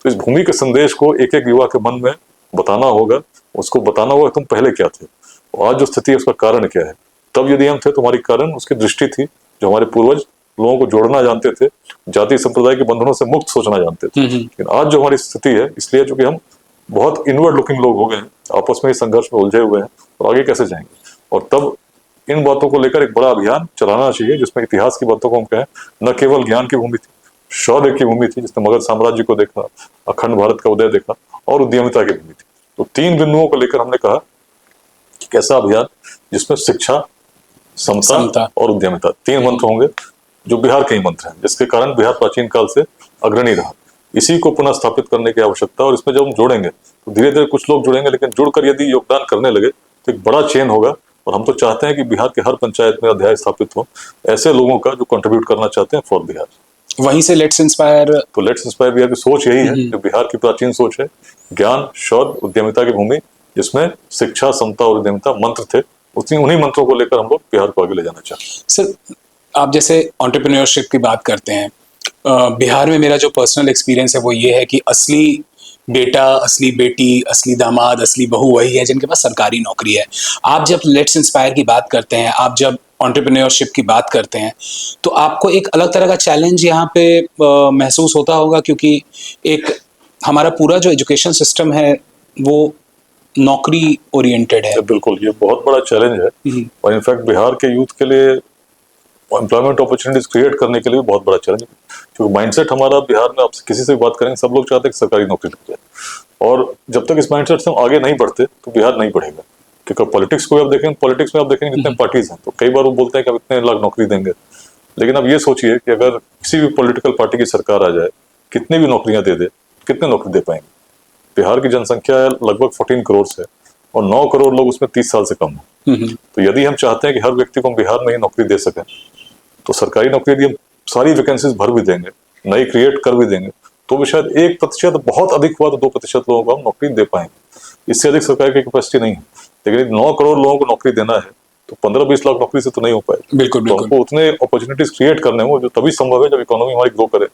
तो इस भूमि के संदेश को एक एक युवा के मन में बताना होगा, उसको बताना होगा तुम पहले क्या थे और आज जो स्थिति है उसका कारण क्या है। तब यदि हम थे तो हमारी कारण उसकी दृष्टि थी, जो हमारे पूर्वज लोगों को जोड़ना जानते थे, जाति संप्रदाय के बंधनों से मुक्त सोचना जानते थे। लेकिन आज जो हमारी स्थिति है, इसलिए चूंकि हम बहुत इनवर्ड लुकिंग लोग हो गए हैं, आपस में संघर्ष में उलझे हुए हैं, तो आगे कैसे जाएंगे। और तब इन बातों को लेकर एक बड़ा अभियान चलाना चाहिए, जिसमें इतिहास की बातों को हम कहें, न केवल ज्ञान की भूमि थी, शौर्य की भूमि थी, जिसने मगध साम्राज्य को देखा, अखंड भारत का उदय देखा, और उद्यमिता की भूमि थी। तो 3 बिंदुओं को लेकर हमने कहा कि कैसा अभियान, जिसमें शिक्षा, समता और उद्यमिता, 3 मंत्र होंगे, जो बिहार के ही मंत्र हैं, जिसके कारण बिहार प्राचीन काल से अग्रणी रहा। इसी को पुनः स्थापित करने की आवश्यकता, और इसमें जब हम जोड़ेंगे तो धीरे धीरे कुछ लोग जुड़ेंगे, लेकिन जुड़कर यदि योगदान करने लगे तो एक बड़ा चेन होगा। और हम तो चाहते हैं कि बिहार के हर पंचायत में अध्याय स्थापित हो ऐसे लोगों का जो कंट्रीब्यूट करना चाहते हैं फॉर बिहार। वहीं से लेट्स इंस्पायर, तो लेट्स इंस्पायर बिहार की सोच यही है, जो बिहार की प्राचीन सोच है, ज्ञान, शौर्य, उद्यमिता की भूमि, जिसमें शिक्षा, समता और उद्यमिता मंत्र थे। उन्हीं मंत्रों को लेकर हम लोग बिहार को आगे ले जाना चाहते हैं। सर, आप जैसे एंटरप्रेन्योरशिप की बात करते हैं, बिहार में मेरा जो पर्सनल एक्सपीरियंस है वो ये है कि असली बेटा, असली बेटी, असली दामाद, असली बहू वही है जिनके पास सरकारी नौकरी है। आप जब लेट्स इंस्पायर की बात करते हैं, आप जब एंटरप्रेन्योरशिप की बात करते हैं, तो आपको एक अलग तरह का चैलेंज यहाँ पे महसूस होता होगा, क्योंकि एक हमारा पूरा जो एजुकेशन सिस्टम है वो नौकरी ओरिएंटेड है। बिल्कुल, ये बहुत बड़ा चैलेंज है, और इनफैक्ट बिहार के यूथ के लिए एम्प्लॉयमेंट अपॉर्चुनिटीज क्रिएट करने के लिए बहुत बड़ा चैलेंज है। क्योंकि माइंडसेट हमारा बिहार में, आप किसी से भी बात करेंगे, सब लोग चाहते हैं कि सरकारी नौकरी लग जाए, और जब तक इस माइंडसेट से हम आगे नहीं बढ़ते तो बिहार नहीं बढ़ेगा। क्योंकि पॉलिटिक्स को आप देखेंगे, पॉलिटिक्स में आप देखेंगे कितने पार्टीज हैं, तो कई बार वो बोलते हैं कि हम इतने लाख नौकरी देंगे, लेकिन अब ये सोचिए कि अगर किसी भी पॉलिटिकल पार्टी की सरकार आ जाए, कितनी भी नौकरियां दे दे, कितने नौकरी दे पाएंगे। बिहार की जनसंख्या लगभग 14 करोड़ है और 9 करोड़ लोग उसमें 30 साल से कम हैं। तो यदि हम चाहते हैं कि हर व्यक्ति को हम बिहार में ही नौकरी दे सकें, तो सरकारी नौकरी यदि हम सारी वैकेंसीज भर भी देंगे, नई क्रिएट कर भी देंगे, तो भी शायद 1%, बहुत अधिक हुआ तो 2% लोगों को हम नौकरी दे पाएंगे। इससे अधिक सरकार की कैपेसिटी नहीं है। लेकिन 9 करोड़ लोगों को नौकरी देना है, तो 15-20 लाख नौकरी से तो नहीं हो पाएगा। बिल्कुल तो बिल्कुल। हमको उतने अपॉर्चुनिटीज क्रिएट करने हो जो तभी संभव है जब इकोनॉमी हमारी ग्रो करे,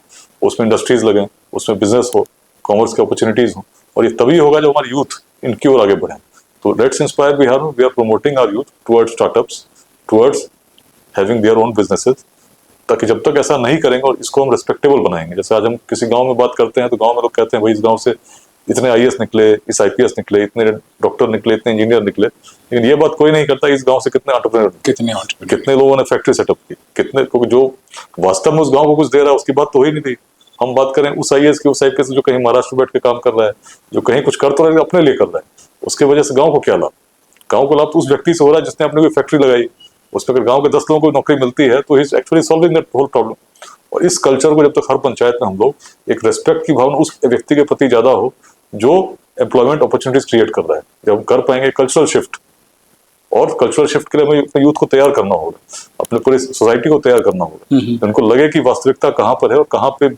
उसमें इंडस्ट्रीज लगे, उसमें बिजनेस हो, कॉमर्स के अपॉर्चुनिटीज हो, और ये तभी होगा जब हमारे यूथ इनकी ओर आगे बढ़े। तो लेट्स इंस्पायर बिहार में, we are promoting our youth towards startups, towards having their own businesses, ताकि जब तक ऐसा नहीं करेंगे और इसको हम रेस्पेक्टेबल बनाएंगे। जैसे आज हम किसी गांव में बात करते हैं तो गांव में लोग कहते हैं भाई इस गांव से इतने आईएएस निकले, इस आईपीएस निकले, इतने डॉक्टर निकले, इतने इंजीनियर निकले, लेकिन ये बात कोई नहीं करता इस गांव से कितने एंटरप्रेन्योर, कितने entrepreneur। कितने लोगों ने फैक्ट्री सेटअप की, कितने को जो वास्तव में उस गांव को कुछ दे रहा है उसकी बात तो हो ही नहीं रही। हम बात करें उस आईएएस की, उस आईपीएस जो कहीं महाराष्ट्र में बैठ के काम कर रहा है, जो कहीं कुछ कर तो रहा है अपने लिए कर रहा है, उसके वजह से गाँव को क्या लाभ? गाँव को लाभ तो उस व्यक्ति से हो रहा है जिसने अपने कोई फैक्ट्री लगाई, उसमें अगर गाँव के 10 लोगों को नौकरी मिलती है तो is actually solving that whole problem. और इस कल्चर को जब तक हर पंचायत में हम लोग एक रेस्पेक्ट की भावना उस व्यक्ति के प्रति ज्यादा हो जो एम्प्लॉयमेंट अपॉर्चुनिटीज क्रिएट कर रहा है, जब हम कर पाएंगे कल्चरल शिफ्ट, और कल्चरल शिफ्ट के लिए हमें अपने यूथ को तैयार करना होगा, अपने पूरे सोसाइटी को तैयार करना होगा, उनको लगे कि वास्तविकता कहाँ पर है और कहाँ पे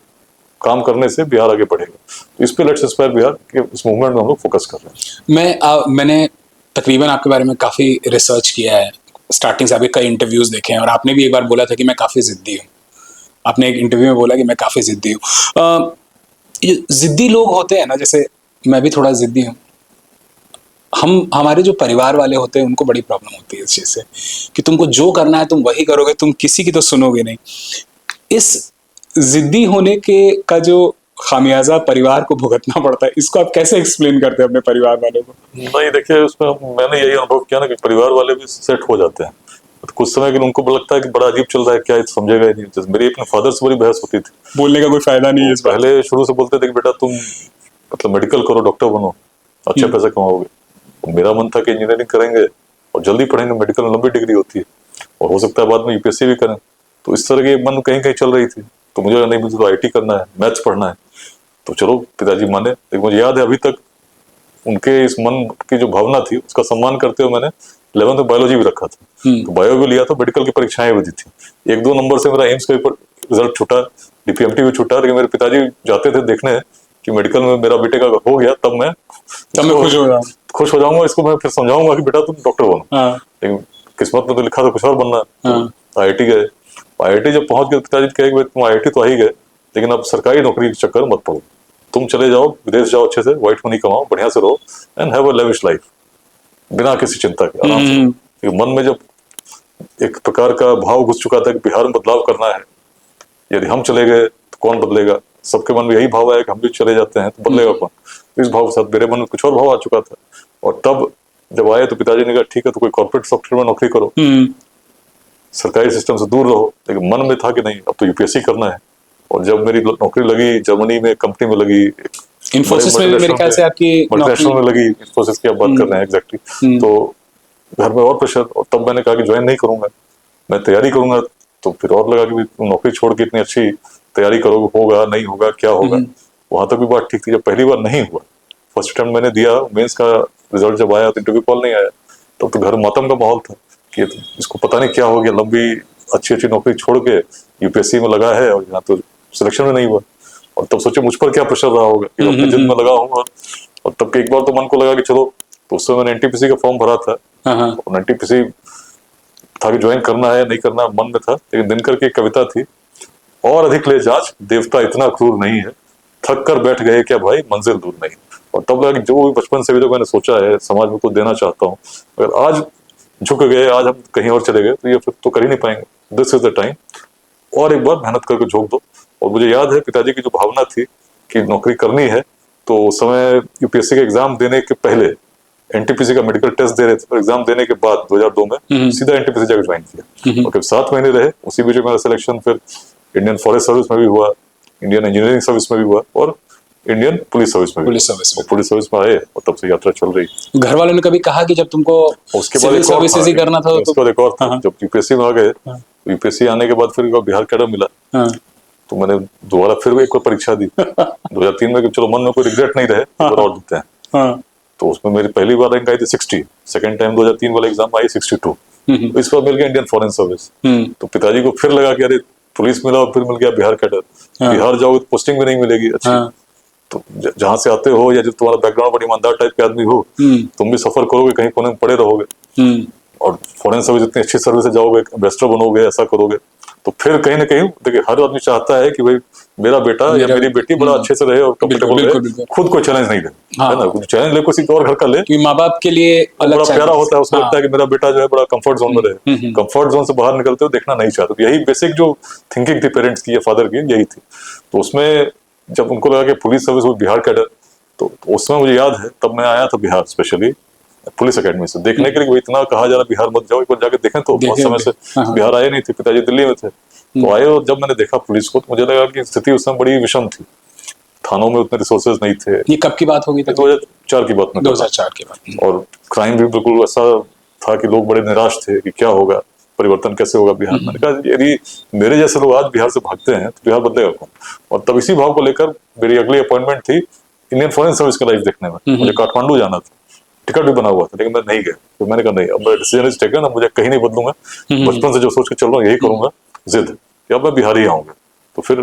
काम करने से बिहार आगे बढ़ेगा। तो इस पे लेट्स इंस्पायर बिहार के इस मूवमेंट में हम लोग फोकस कर रहे हैं। मैंने तकरीबन आपके बारे में काफ़ी रिसर्च किया है, स्टार्टिंग से आपके कई इंटरव्यूज़ देखे हैं, और आपने भी एक बार बोला था कि मैं काफ़ी ज़िद्दी हूँ। आपने एक इंटरव्यू में बोला कि मैं काफ़ी ज़िद्दी हूँ। ये ज़िद्दी लोग होते हैं ना, जैसे मैं भी थोड़ा ज़िद्दी हूँ, हमारे जो परिवार वाले होते हैं उनको बड़ी प्रॉब्लम होती है इस चीज़ से कि तुमको जो करना है तुम वही करोगे, तुम किसी की तो सुनोगे नहीं। इस ज़िद्दी होने के का जो खामियाजा परिवार को भुगतना पड़ता है, इसको आप कैसे एक्सप्लेन करते हैं अपने परिवार वालों को? नहीं देखिए, उसमें मैंने यही अनुभव किया ना कि परिवार वाले भी सेट हो जाते हैं तो कुछ समय के लिए उनको लगता है कि बड़ा अजीब चल रहा है, क्या ये समझेगा ही नहीं। जैसे मेरी अपने फादर से बड़ी बहस होती थी, बोलने का कोई फायदा नहीं है इस बात। पहले शुरू से बोलते थे कि बेटा तुम मतलब मेडिकल करो, डॉक्टर बनो, अच्छे पैसे कमाओगे। तो मेरा मन था कि इंजीनियरिंग करेंगे और जल्दी पढ़ेंगे, मेडिकल में लंबी डिग्री होती है और हो सकता है बाद में यूपीएससी भी करें। तो इस तरह की मन कहीं कहीं चल रही थी, तो मुझे नहीं, मुझे तो आईटी करना है, मैथ्स पढ़ना है। तो चलो पिताजी माने, लेकिन मुझे याद है अभी तक उनके इस मन की जो भावना थी उसका सम्मान करते हुए मैंने 11th में बायोलॉजी भी रखा था, तो बायो भी लिया था, मेडिकल की परीक्षाएं भी दी थी। 1-2 नंबर से मेरा एम्स का पेपर रिजल्ट छूटा, डीपीएमटी भी छूटा, लेकिन मेरे पिताजी जाते थे देखने कि मेडिकल में मेरा बेटे का हो गया, तब मैं खुश हो जाऊंगा, इसको मैं फिर समझाऊंगा कि बेटा तुम डॉक्टर बनो। लेकिन किस्मत में तो लिखा था कुछ और बनना है। तो आईआईटी गए, आईआईटी जब पहुंच गए पिताजी कहे कि तुम आईआईटी तो आ ही गए, लेकिन अब सरकारी नौकरी के चक्कर मत पड़ो, तुम चले जाओ विदेश, जाओ अच्छे से व्हाइट मनी कमाओ, बढ़िया से रहो and have a lavish life, बिना किसी चिंता के आराम से। मन में जब एक प्रकार का भाव घुस चुका था कि बिहार में बदलाव करना है, यदि हम चले गए तो कौन बदलेगा, सबके मन में यही भाव आया कि हम भी चले जाते हैं तो बदलेगा कौन। तो इस भाव के साथ मेरे मन में कुछ और भाव आ चुका था, और तब जब आए तो पिताजी ने कहा ठीक है तो कोई कॉर्पोरेट सॉफ्टवेयर में नौकरी करो, सरकारी सिस्टम से दूर रहो। लेकिन मन में था कि नहीं अब तो यूपीएससी करना है। और जब मेरी नौकरी लगी जर्मनी में कंपनी में लगी, इन्फोसिस में भी मेरे ख्याल से आपकी मल्टीनेशनल में लगी, इन्फोसिस की आप बात कर रहे हैं एग्जैक्टली। तो घर में और प्रेशर, और तब मैंने कहा कि ज्वाइन नहीं करूंगा, मैं तैयारी करूंगा। तो फिर और लगा कि नौकरी छोड़ के इतनी अच्छी तैयारी करोगे, होगा नहीं होगा क्या होगा। वहां तक भी बात ठीक थी। जब पहली बार नहीं हुआ, फर्स्ट अटेम्प्ट मैंने दिया, मेंस का रिजल्ट जब आया तो इंटरव्यू कॉल नहीं आया, तब तो घर मातम का माहौल था कि इसको पता नहीं क्या हो गया, लंबी अच्छी नौकरी छोड़ के यूपीएससी में लगा है और यहाँ तो सिलेक्शन में नहीं हुआ। और तब सोचे मुझ पर क्या प्रेशर रहा होगा कि अपनी जिद में लगा हूँ। और तब के एक बार तो मन को लगा कि चलो, तो उस समय मैंने एनटीपीसी का फॉर्म भरा था, और एनटीपीसी था कि ज्वाइन करना है नहीं करना मन में था। लेकिन दिनकर की एक कविता थी, और अधिक ले जांच देवता इतना क्रूर नहीं है, थक कर बैठ गए क्या भाई मंजिल दूर नहीं। और तब लगा कि जो भी बचपन से भी जो मैंने सोचा है समाज में कुछ देना चाहता हूँ, अगर आज झुक गए, आज हम कहीं और चले गए तो ये फिर तो कर ही नहीं पाएंगे। दिस इज द टाइम, और एक बार मेहनत करके झोंक दो। और मुझे याद है पिताजी की जो भावना थी कि नौकरी करनी है, तो उस समय यूपीएससी का एग्जाम देने के पहले एनटीपीसी का मेडिकल टेस्ट दे रहे थे, और एग्जाम देने के बाद 2002 में सीधा एनटीपीसी जाकर ज्वाइन किया। और 7 महीने रहे, उसी बीच मेरा सिलेक्शन फिर इंडियन फॉरेस्ट सर्विस में भी हुआ, इंडियन इंजीनियरिंग सर्विस में भी हुआ, और इंडियन पुलिस सर्विस में, पुलिस सर्विस में आए, और तब से यात्रा चल रही। घर वालों ने कभी कहा कि जब तुमको उसके बाद सर्विसेज ही करना था तो एक और था, जब यूपीएससी में आ गए, यूपीएससी आने के बाद फिर बिहार कैडर मिला, तो मैंने दोबारा फिर एक और परीक्षा दी 2003 में, कि चलो मन में कोई रिग्रेट नहीं रहे, और देते हैं। तो उसमें मेरी पहली बार रैंक आई थी 60, सेकंड टाइम 2003 वाला एग्जाम आई 62। इस बार मिल गया इंडियन फॉरेन सर्विस। तो पिताजी को फिर लगा कि अरे पुलिस मिला, और फिर मिल गया बिहार कैडर। बिहार जाओगे तो पोस्टिंग भी नहीं मिलेगी अच्छी, तो जहां से आते हो या जब तुम्हारा बैकग्राउंड बड़ी ईमानदार टाइप के आदमी हो, तुम भी सफर करोगे, कहीं कोने में पड़े रहोगे। और फॉरेन सर्विस इतनी अच्छी सर्विस से जाओगे, इन्वेस्टर बनोगे, ऐसा करोगे, तो फिर कहीं ना कहीं देखिए हर आदमी चाहता है कि भाई मेरा बेटा या मेरी बेटी बड़ा अच्छे से रहे और कंफर्टेबल रहे, खुद कोई चैलेंज नहीं ले, है ना, कुछ चैलेंज ले किसी और घर का ले, कि माँ बाप के लिए अलग बड़ा प्यारा होता है, उसको हाँ। लगता है कि मेरा बेटा जो है बड़ा कंफर्ट जोन में रहे, कंफर्ट जोन से बाहर निकलते हुए देखना नहीं चाहते। यही बेसिक जो थिंकिंग थी पेरेंट्स की या फादर की, यही थी। तो उसमें जब उनको लगा कि पुलिस सर्विस वो बिहार कैडर, तो उस समय मुझे याद है तब मैं आया था बिहार स्पेशली पुलिस एकेडमी से देखने के लिए, इतना कहा जा रहा बिहार मत जाओ, एक बार जाके देखें। तो बहुत समय से बिहार आए नहीं थे, पिताजी दिल्ली में थे, तो आए, और जब मैंने देखा पुलिस को तो मुझे लगा कि स्थिति उस समय बड़ी विषम थी, थानों में उतने रिसोर्सेज नहीं थे। ये कब की बात होगी? 2004 की बात में, 2004 की बात। और क्राइम भी बिल्कुल ऐसा था कि लोग बड़े निराश थे कि क्या होगा, परिवर्तन कैसे होगा बिहार। मैंने कहा यदि मेरे जैसे लोग आज बिहार से भागते हैं तो बिहार बदलेगा कौन। और तब इसी भाव को लेकर मेरी अगली अपॉइंटमेंट थी इंडियन फॉरेन सर्विस का लाइफ देखने में। मुझे काठमांडू जाना था, टिकट भी बना हुआ था, लेकिन मैं नहीं गया। तो मैंने कहा नहीं, अब मैं डिसीजन इज टेकन, अब मुझे कहीं नहीं बदलूंगा, बचपन से जो सोच के चल रहा हूँ यही करूंगा, जिद कि अब मैं बिहारी आऊंगा। तो फिर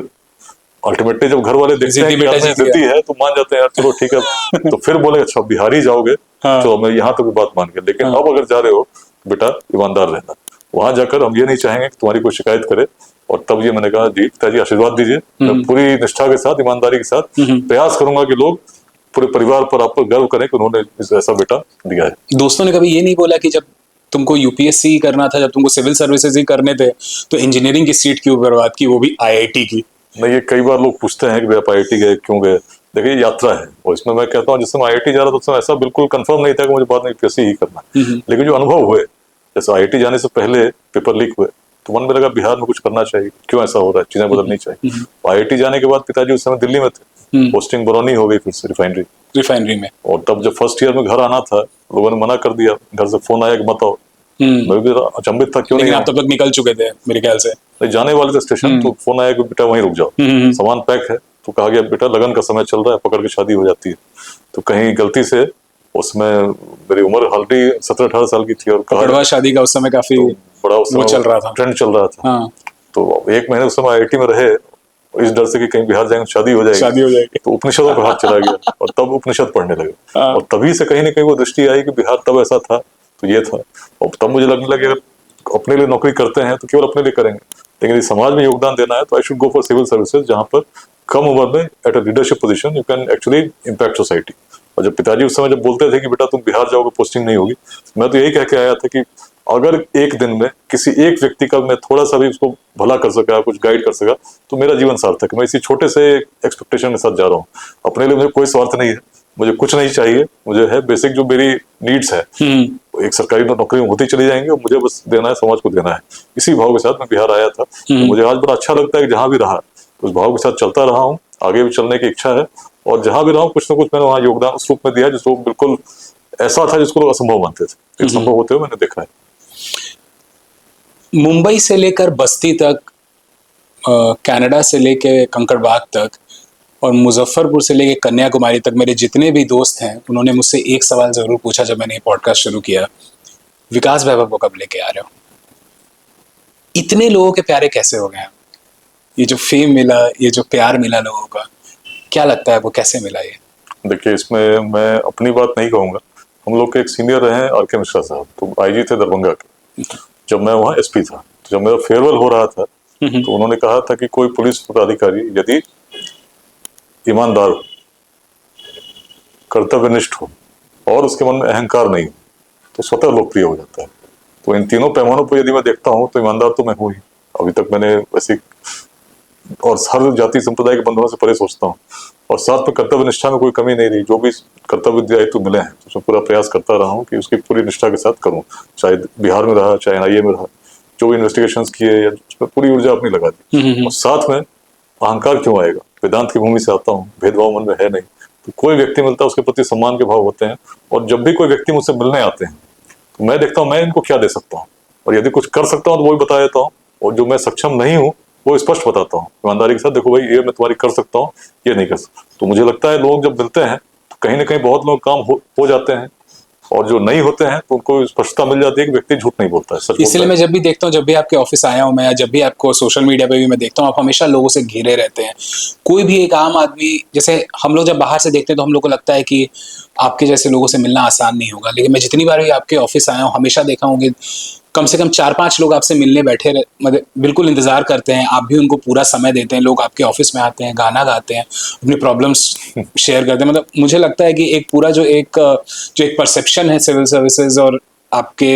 अल्टीमेटली जब घर वाले देखते हैं कि जिद्दी है तो मान जाते हैं यार चलो ठीक है। तो फिर बोले अच्छा बिहारी जाओगे, चलो मैं यहाँ तक बात मान गया, लेकिन अब अगर जा रहे हो बेटा ईमानदार रहना, वहां जाकर हम ये नहीं चाहेंगे कि तुम्हारी कोई शिकायत करे। और तब ये मैंने कहा जी पिताजी आशीर्वाद दीजिए, मैं पूरी निष्ठा के साथ, ईमानदारी के साथ प्रयास करूंगा कि लोग पूरे परिवार पर आप पर गर्व करें कि उन्होंने ऐसा बेटा दिया है। दोस्तों ने कभी ये नहीं बोला कि जब तुमको यूपीएससी करना था, जब तुमको सिविल सर्विसेज ही करने थे, तो इंजीनियरिंग की सीट क्यों बर्बाद की, वो भी आईआईटी की? नहीं, ये कई बार लोग पूछते हैं कि आप आईआईटी गए क्यों गए। देखिए यात्रा है, और इसमें मैं कहता हूँ जिस समय आईआईटी जा रहा था उस समय ऐसा बिल्कुल कंफर्म नहीं था कि मुझे बाद में यूपीएससी ही करना है। लेकिन जो अनुभव हुए, जैसे आईआईटी जाने से पहले पेपर लीक हुए, तो मन में लगा बिहार में कुछ करना चाहिए, क्यों ऐसा हो रहा है, चीजें बदलनी चाहिए। आईआईटी जाने के बाद पिताजी उस समय दिल्ली में थे, पोस्टिंग बरौनी हो गई फिर से रिफाइनरी में। और तब जब फर्स्ट ईयर में घर आना था, लोगों ने मना कर दिया, घर से फोन आया कि मत आओ। मैं भी अचंभित था, क्यों नहीं। आप तब तक निकल चुके थे मेरे ख्याल से? नहीं, जाने वाले थे स्टेशन, तो फोन आया कि बेटा वहीं रुक जाओ, सामान पैक है। तो कहा गया बेटा लगन का समय चल रहा है, पकड़ के शादी हो जाती है। तो कहीं गलती से उसमें मेरी उम्र ऑलरेडी 17-18 साल की थी, और पकड़वा शादी का उस समय काफी बड़ा उस समय चल रहा था, ट्रेंड चल रहा था। तो एक महीने उस समय आईआईटी में रहे, इस डर से कि कहीं बिहार जाएंगे शादी हो जाएगी। तो उपनिषदों पर हाथ चला गया, और तब उपनिषद पढ़ने लगे। और तभी से कहीं ना कहीं वो दृष्टि आई कि बिहार तब ऐसा था तो ये था। और तब मुझे लगने लगे अगर अपने लिए नौकरी करते हैं तो केवल अपने लिए करेंगे, लेकिन यदि समाज में योगदान देना है तो I should go for civil services, जहाँ पर कम उम्र में at a leadership position you can actually impact society. और जब पिताजी उस समय जब बोलते थे कि बेटा तुम बिहार जाओगे पोस्टिंग नहीं होगी, मैं तो यही कह के आया था कि अगर एक दिन में किसी एक व्यक्ति का मैं थोड़ा सा भी उसको भला कर सका, कुछ गाइड कर सका, तो मेरा जीवन सार्थक है। मैं इसी छोटे से एक्सपेक्टेशन के साथ जा रहा हूँ। अपने लिए मुझे कोई स्वार्थ नहीं है, मुझे कुछ नहीं चाहिए, मुझे है बेसिक जो मेरी नीड्स है, एक सरकारी नौकरी में होती चली जाएंगी, और मुझे बस देना है, समाज को देना है। इसी भाव के साथ मैं बिहार आया था। तो मुझे आज बड़ा अच्छा लगता है कि जहाँ भी रहा उस भाव के साथ चलता रहा हूँ, आगे भी चलने की इच्छा है, और जहाँ भी रहा हूँ कुछ ना कुछ मैंने वहाँ योगदान उस रूप में दिया जिसको बिल्कुल ऐसा था जिसको लोग असंभव मानते थे, संभव होते हुए मैंने देखा है। मुंबई से लेकर बस्ती तक, कनाडा से लेकर कंकड़बाग तक, और मुजफ्फरपुर से लेकर कन्याकुमारी तक मेरे जितने भी दोस्त हैं, उन्होंने मुझसे एक सवाल जरूर पूछा जब मैंने ये पॉडकास्ट शुरू किया, विकास वैभव को कब लेके आ रहे हो? इतने लोगों के प्यारे कैसे हो गए हैं? ये जो फेम मिला, ये जो प्यार मिला लोगों का, क्या लगता है वो कैसे मिला? ये देखिए, इसमें मैं अपनी बात नहीं कहूँगा। हम लोग के एक सीनियर रहे आर.के. मिश्रा साहब, तो आईजी थे दरभंगा के। जब मैं वहाँ एसपी था, तो जब मेरा फेयरवेल हो रहा था, तो उन्होंने कहा था कि कोई पुलिस पदाधिकारी यदि ईमानदार हो, कर्तव्यनिष्ठ हो, और उसके मन में अहंकार नहीं हो, तो स्वतः लोकप्रिय हो जाता है। तो इन तीनों पैमानों पर यदि मैं देखता हूँ तो ईमानदार तो मैं हूँ ही। अभी तक मैंने वैसे और हर जाति संप्रदाय के बंधुओं से परे सोचता हूँ, और साथ में कर्तव्य निष्ठा में कोई कमी नहीं रही। जो भी कर्तव्य दायित्व मिले हैं उसमें पूरा प्रयास करता रहा हूँ कि उसकी पूरी निष्ठा के साथ करूँ, चाहे बिहार में रहा, चाहे एनआईए में रहा, जो भी इन्वेस्टिगेशंस किए या उसमें पूरी ऊर्जा अपनी लगा दी। और साथ में अहंकार क्यों आएगा, वेदांत की भूमि से आता हूँ, भेदभाव मन में है नहीं। तो कोई व्यक्ति मिलता है उसके प्रति सम्मान के भाव होते हैं, और जब भी कोई व्यक्ति मुझसे मिलने आते हैं तो मैं देखता हूँ मैं इनको क्या दे सकता हूँ, और यदि कुछ कर सकता हूँ तो वो भी बता देता हूँ, और जो मैं सक्षम नहीं हूँ वो स्पष्ट बताता हूँ ईमानदारी के साथ, देखो भाई ये मैं तुम्हारी कर सकता हूँ, ये नहीं कर सकता। तो मुझे लगता है लोग जब मिलते हैं तो कहीं ना कहीं बहुत लोग काम हो जाते हैं, और जो नहीं होते हैं तो उनको स्पष्टता मिल जाती है कि व्यक्ति झूठ नहीं बोलता है, सच बोलता इसलिए है। मैं जब भी देखता हूँ, जब भी आपके ऑफिस आया हूँ मैं, या जब भी आपको सोशल मीडिया पे भी मैं देखता हूँ, आप हमेशा लोगों से घिरे रहते हैं। कोई भी एक आम आदमी, जैसे हम लोग जब बाहर से देखते हैं तो हम लोग को लगता है कि आपके जैसे लोगों से मिलना आसान नहीं होगा, लेकिन मैं जितनी बार भी आपके ऑफिस आया हूँ हमेशा देखा हूँ कि कम से कम 4-5 लोग आपसे मिलने बैठे मतलब बिल्कुल इंतजार करते हैं, आप भी उनको पूरा समय देते हैं। लोग आपके ऑफिस में आते हैं, गाना गाते हैं, अपनी प्रॉब्लम्स शेयर करते हैं। मतलब मुझे लगता है कि एक पूरा जो एक परसेप्शन है सिविल सर्विसेज और आपके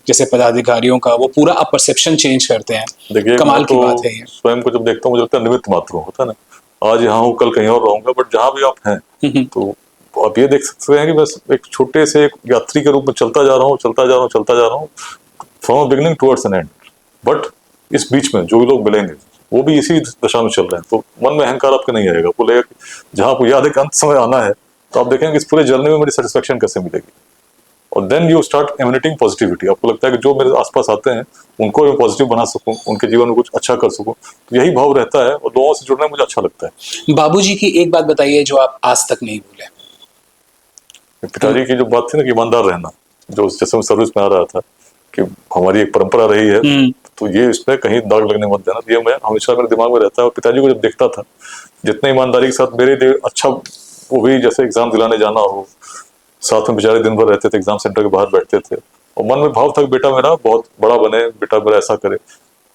जैसे पदाधिकारियों का, वो पूरा आप परसेप्शन चेंज करते हैं। देखिए, मैं कमाल की तो बात है ये। स्वयं को जब देखता हूँ मुझे लगता है निमित्त मात्र हूँ, होता है ना, आज यहाँ हूँ कल कहीं और रहूंगा, बट जहाँ भी आप हैं तो आप ये देख सकते हैं कि बस एक छोटे से एक यात्री के रूप में चलता जा रहा हूँ, चलता जा रहा हूँ, चलता जा रहा हूँ, from beginning towards an and. But इस बीच में जो भी लोग मिलेंगे वो भी इसी दशा में चल रहे हैं, तो मन में अहंकार आपके नहीं आएगा, बोलेगा कि जहाँ आपको याद है कि अंत समय आना है, तो आप देखेंगे इस पूरे जर्नी में मेरी सेटिस्फेक्शन कैसे मिलेगी। और then you start emanating positivity. आपको लगता है कि जो मेरे आसपास आते हैं उनको मैं पॉजिटिव बना सकूं, उनके जीवन में कुछ अच्छा कर सकूं, तो यही भाव रहता है और लोगों से जुड़ना मुझे अच्छा लगता है। बाबूजी की एक बात बताइए जो आप आज तक नहीं भूले। पिताजी की जो बात थी ना कि ईमानदार रहना, जो जैसे मैं सर्विस में आ रहा था कि हमारी एक परंपरा रही है, तो ये इसमें कहीं दाग लगने मत देना, ये मैं हमेशा मेरे दिमाग में रहता है। और पिताजी को जब देखता था जितने ईमानदारी के साथ मेरे लिए अच्छा, वो भी जैसे एग्जाम दिलाने जाना हो, साथ में बेचारे दिन भर रहते थे, एग्जाम सेंटर के बाहर बैठते थे, और मन में भाव था कि बेटा मेरा बहुत बड़ा बने, बेटा मेरा ऐसा करे।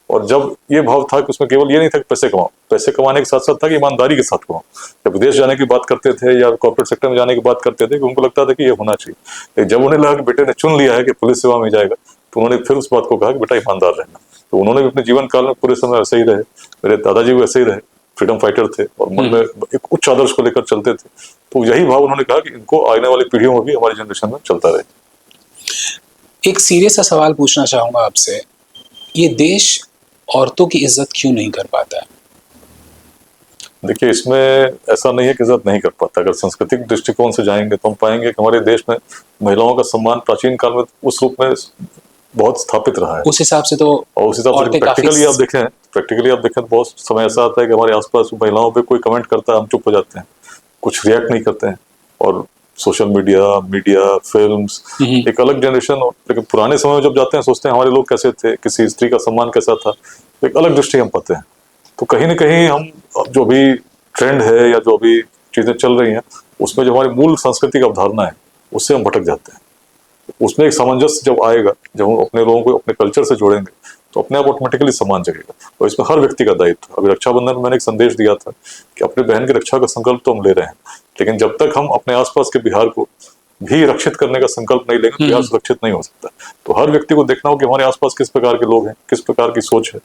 और जब ये भाव था कि उसमें केवल ये नहीं था कि पैसे कमाओ, पैसे कमाने के साथ साथ था कि ईमानदारी के साथ कमाओ। जब विदेश जाने की बात करते थे या कॉर्पोरेट सेक्टर में जाने की बात करते थे, कि उनको लगता था कि ये होना चाहिए, लेकिन जब उन्हें लगा कि बेटे ने चुन लिया है कि पुलिस सेवा में जाएगा, तो उन्होंने फिर उस बात को कहा कि बेटा ईमानदार रहना। तो उन्होंने भी अपने जीवन काल में पूरे समय वैसे ही रहे, मेरे दादाजी भी वैसे ही रहे, फ्रीडम फाइटर थे और मन में एक उच्च आदर्श को लेकर चलते थे। तो यही भाव उन्होंने कहा कि इनको आने वाली पीढ़ियों में भी हमारी जनरेशन में चलता रहे। एक सीरियस सा सवाल पूछना चाहूंगा आपसे, ये देश औरतों की इज्जत क्यों नहीं कर पाता है? देखिए, इसमें ऐसा नहीं है कि इज्जत नहीं कर पाता। अगर सांस्कृतिक दृष्टिकोण से जाएंगे तो हम पाएंगे कि हमारे देश में महिलाओं का सम्मान प्राचीन काल में उस रूप में बहुत स्थापित रहा है। उस हिसाब से तो और उस हिसाब से औरतें काफी प्रैक्टिकली आप देखें तो बहुत समय ऐसा आता है कि हमारे आसपास महिलाओं पे कोई कमेंट करता है, हम चुप हो जाते हैं, कुछ रिएक्ट नहीं करते हैं। और सोशल मीडिया फिल्म्स, एक अलग जनरेशन। लेकिन पुराने समय में जब जाते हैं सोचते हैं हमारे लोग कैसे थे, किसी स्त्री का सम्मान कैसा था, एक अलग दृष्टि हम पाते हैं। तो कहीं ना कहीं हम जो भी ट्रेंड है या जो भी चीजें चल रही हैं उसमें जो हमारी मूल सांस्कृतिक अवधारणा है उससे हम भटक जाते हैं। उसमें एक सामंजस्य जब आएगा, जब हम अपने लोगों को अपने कल्चर से जोड़ेंगे, तो अपने आप ऑटोमेटिकली सम्मान जगेगा। और इसमें हर व्यक्ति का दायित्व। अभी रक्षाबंधन में मैंने एक संदेश दिया था कि अपने बहन की रक्षा का संकल्प तो हम ले रहे हैं, लेकिन जब तक हम अपने आसपास के बिहार को भी रक्षित करने का संकल्प नहीं लेंगे, बिहार सुरक्षित नहीं हो सकता। तो हर व्यक्ति को देखना हो कि हमारे आसपास किस प्रकार के लोग हैं, किस प्रकार की सोच है।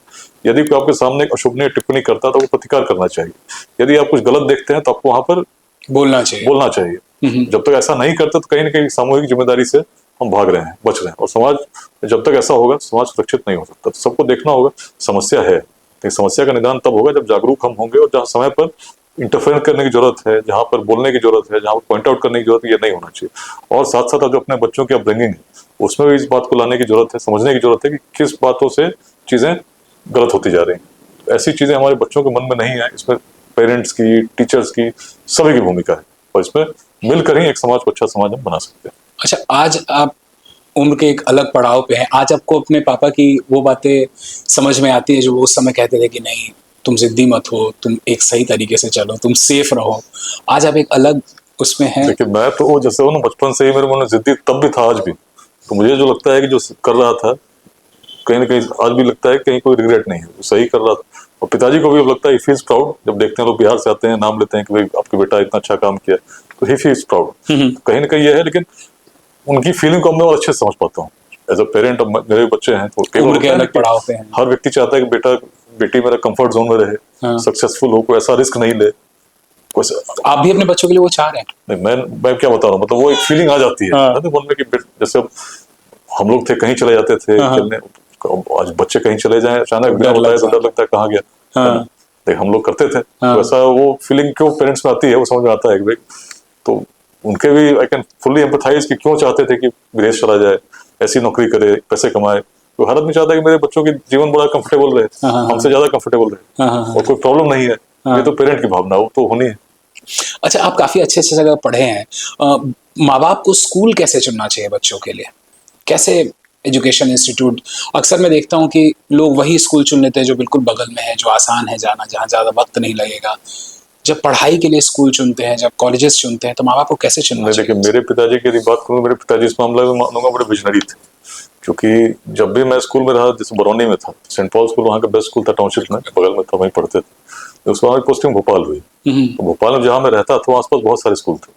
यदि कोई आपके सामने एक अशुभनीय टिप्पणी करता है तो वो प्रतिकार करना चाहिए। यदि आप कुछ गलत देखते हैं तो आपको वहां पर बोलना चाहिए। जब तक ऐसा नहीं करते तो कहीं ना कहीं सामूहिक जिम्मेदारी से हम भाग रहे हैं, बच रहे हैं। और समाज, जब तक ऐसा होगा समाज सुरक्षित नहीं हो सकता। तो सबको देखना होगा समस्या है, लेकिन समस्या का निदान तब होगा जब जागरूक हम होंगे, और जहाँ समय पर इंटरफेयर करने की जरूरत है, जहाँ पर बोलने की जरूरत है, जहाँ पर पॉइंट आउट करने की जरूरत है, ये नहीं होना चाहिए। और साथ साथ जो अपने बच्चों की अपब्रिंगिंग है उसमें भी इस बात को लाने की जरूरत है, समझने की जरूरत है कि किस बातों से चीजें गलत होती जा रही हैं। ऐसी चीजें हमारे बच्चों के मन में नहीं है, इसमें पेरेंट्स की, टीचर्स की, सभी की भूमिका है, और इसमें मिलकर ही एक समाज को अच्छा समाज हम बना सकते हैं। अच्छा, आज आप उम्र के एक अलग पड़ाव पे हैं, आज आपको अपने पापा की वो बातें समझ में आती है जो वो उस समय कहते थे कि नहीं तुम जिद्दी मत हो, तुम एक सही तरीके से चलो, तुम सेफ रहो। आज आप एक अलग उसमें हैं। देखिए, मैं तो जैसे हो ना, बचपन से ही मेरे मन में जिद्दी तब भी था, आज भी। तो मुझे जो लगता है कि जो कर रहा था, कहीं ना कहीं आज भी लगता है कहीं कोई रिग्रेट नहीं है, वो सही कर रहा था। और पिताजी को भी अब लगता है, ही फील्स प्राउड। जब देखते हैं लोग बिहार से आते हैं, नाम लेते हैं कि भाई आपके बेटा इतना अच्छा काम किया, तो ही फील्स प्राउड। कहीं ना कहीं ये है, लेकिन उनकी फीलिंग को मैं और अच्छे से समझ पाता हूँ एज अ पेरेंट। अब मेरे बच्चे हैं तो उम्र के अलग पड़ाव पे हैं। हर व्यक्ति चाहता है कि बेटा बेटी मेरा कंफर्ट जोन में रहे, सक्सेसफुल हो, कोई ऐसा रिस्क नहीं ले। आप भी अपने बच्चों के लिए वो चाह रहे हैं? नहीं, मैं क्या बता रहा हूँ, मतलब वो एक फीलिंग आ जाती है मन में कि जैसे जैसे हम लोग थे, कहीं चले जाते थे खेलने, आज बच्चे कहीं चले जाएं अचानक बिना बताए तो डर लगता है कहाँ गया। देख, हम लोग करते थे, तो ऐसा वो फीलिंग क्यों पेरेंट्स में आती है वो समझ में आता है कि तो उनके भी आई कैन फुल्ली एम्पैथाइज कि क्यों चाहते थे कि विदेश चला जाए, ऐसी नौकरी करे, पैसे कमाए। तो हर आदमी चाहता है कि मेरे बच्चों की जीवन बड़ा कंफर्टेबल रहे, हमसे ज्यादा कंफर्टेबल रहे, और कोई प्रॉब्लम नहीं है। ये तो पेरेंट की भावना, वो तो होनी है। अच्छा, आप काफी अच्छे अच्छे जगह पढ़े हैं, माँ बाप को स्कूल कैसे चुनना चाहिए बच्चों के लिए, कैसे एजुकेशन इंस्टीट्यूट? अक्सर मैं देखता हूँ कि लोग वही स्कूल चुन लेते हैं जो बिल्कुल बगल में है, जो आसान है जाना, जहाँ ज़्यादा वक्त नहीं लगेगा। जब पढ़ाई के लिए स्कूल चुनते हैं, जब कॉलेजेस चुनते हैं, तो माँ बाप को कैसे चुनना मैं चाहिए? देखिए, मेरे पिताजी की यदि बात करूँ, मेरे पिताजी इस मामले में मानूंगा बड़े विजनरी थे। क्योंकि जब भी मैं स्कूल में रहा, जैसे बरौनी में था, सेंट पॉल स्कूल वहाँ का बेस्ट स्कूल था, टाउनशिप में बगल में था, वहीं पढ़ते थे। उसके बाद पोस्टिंग भोपाल हुई। तो भोपाल में जहाँ मैं रहता था, आसपास बहुत सारे स्कूल थे,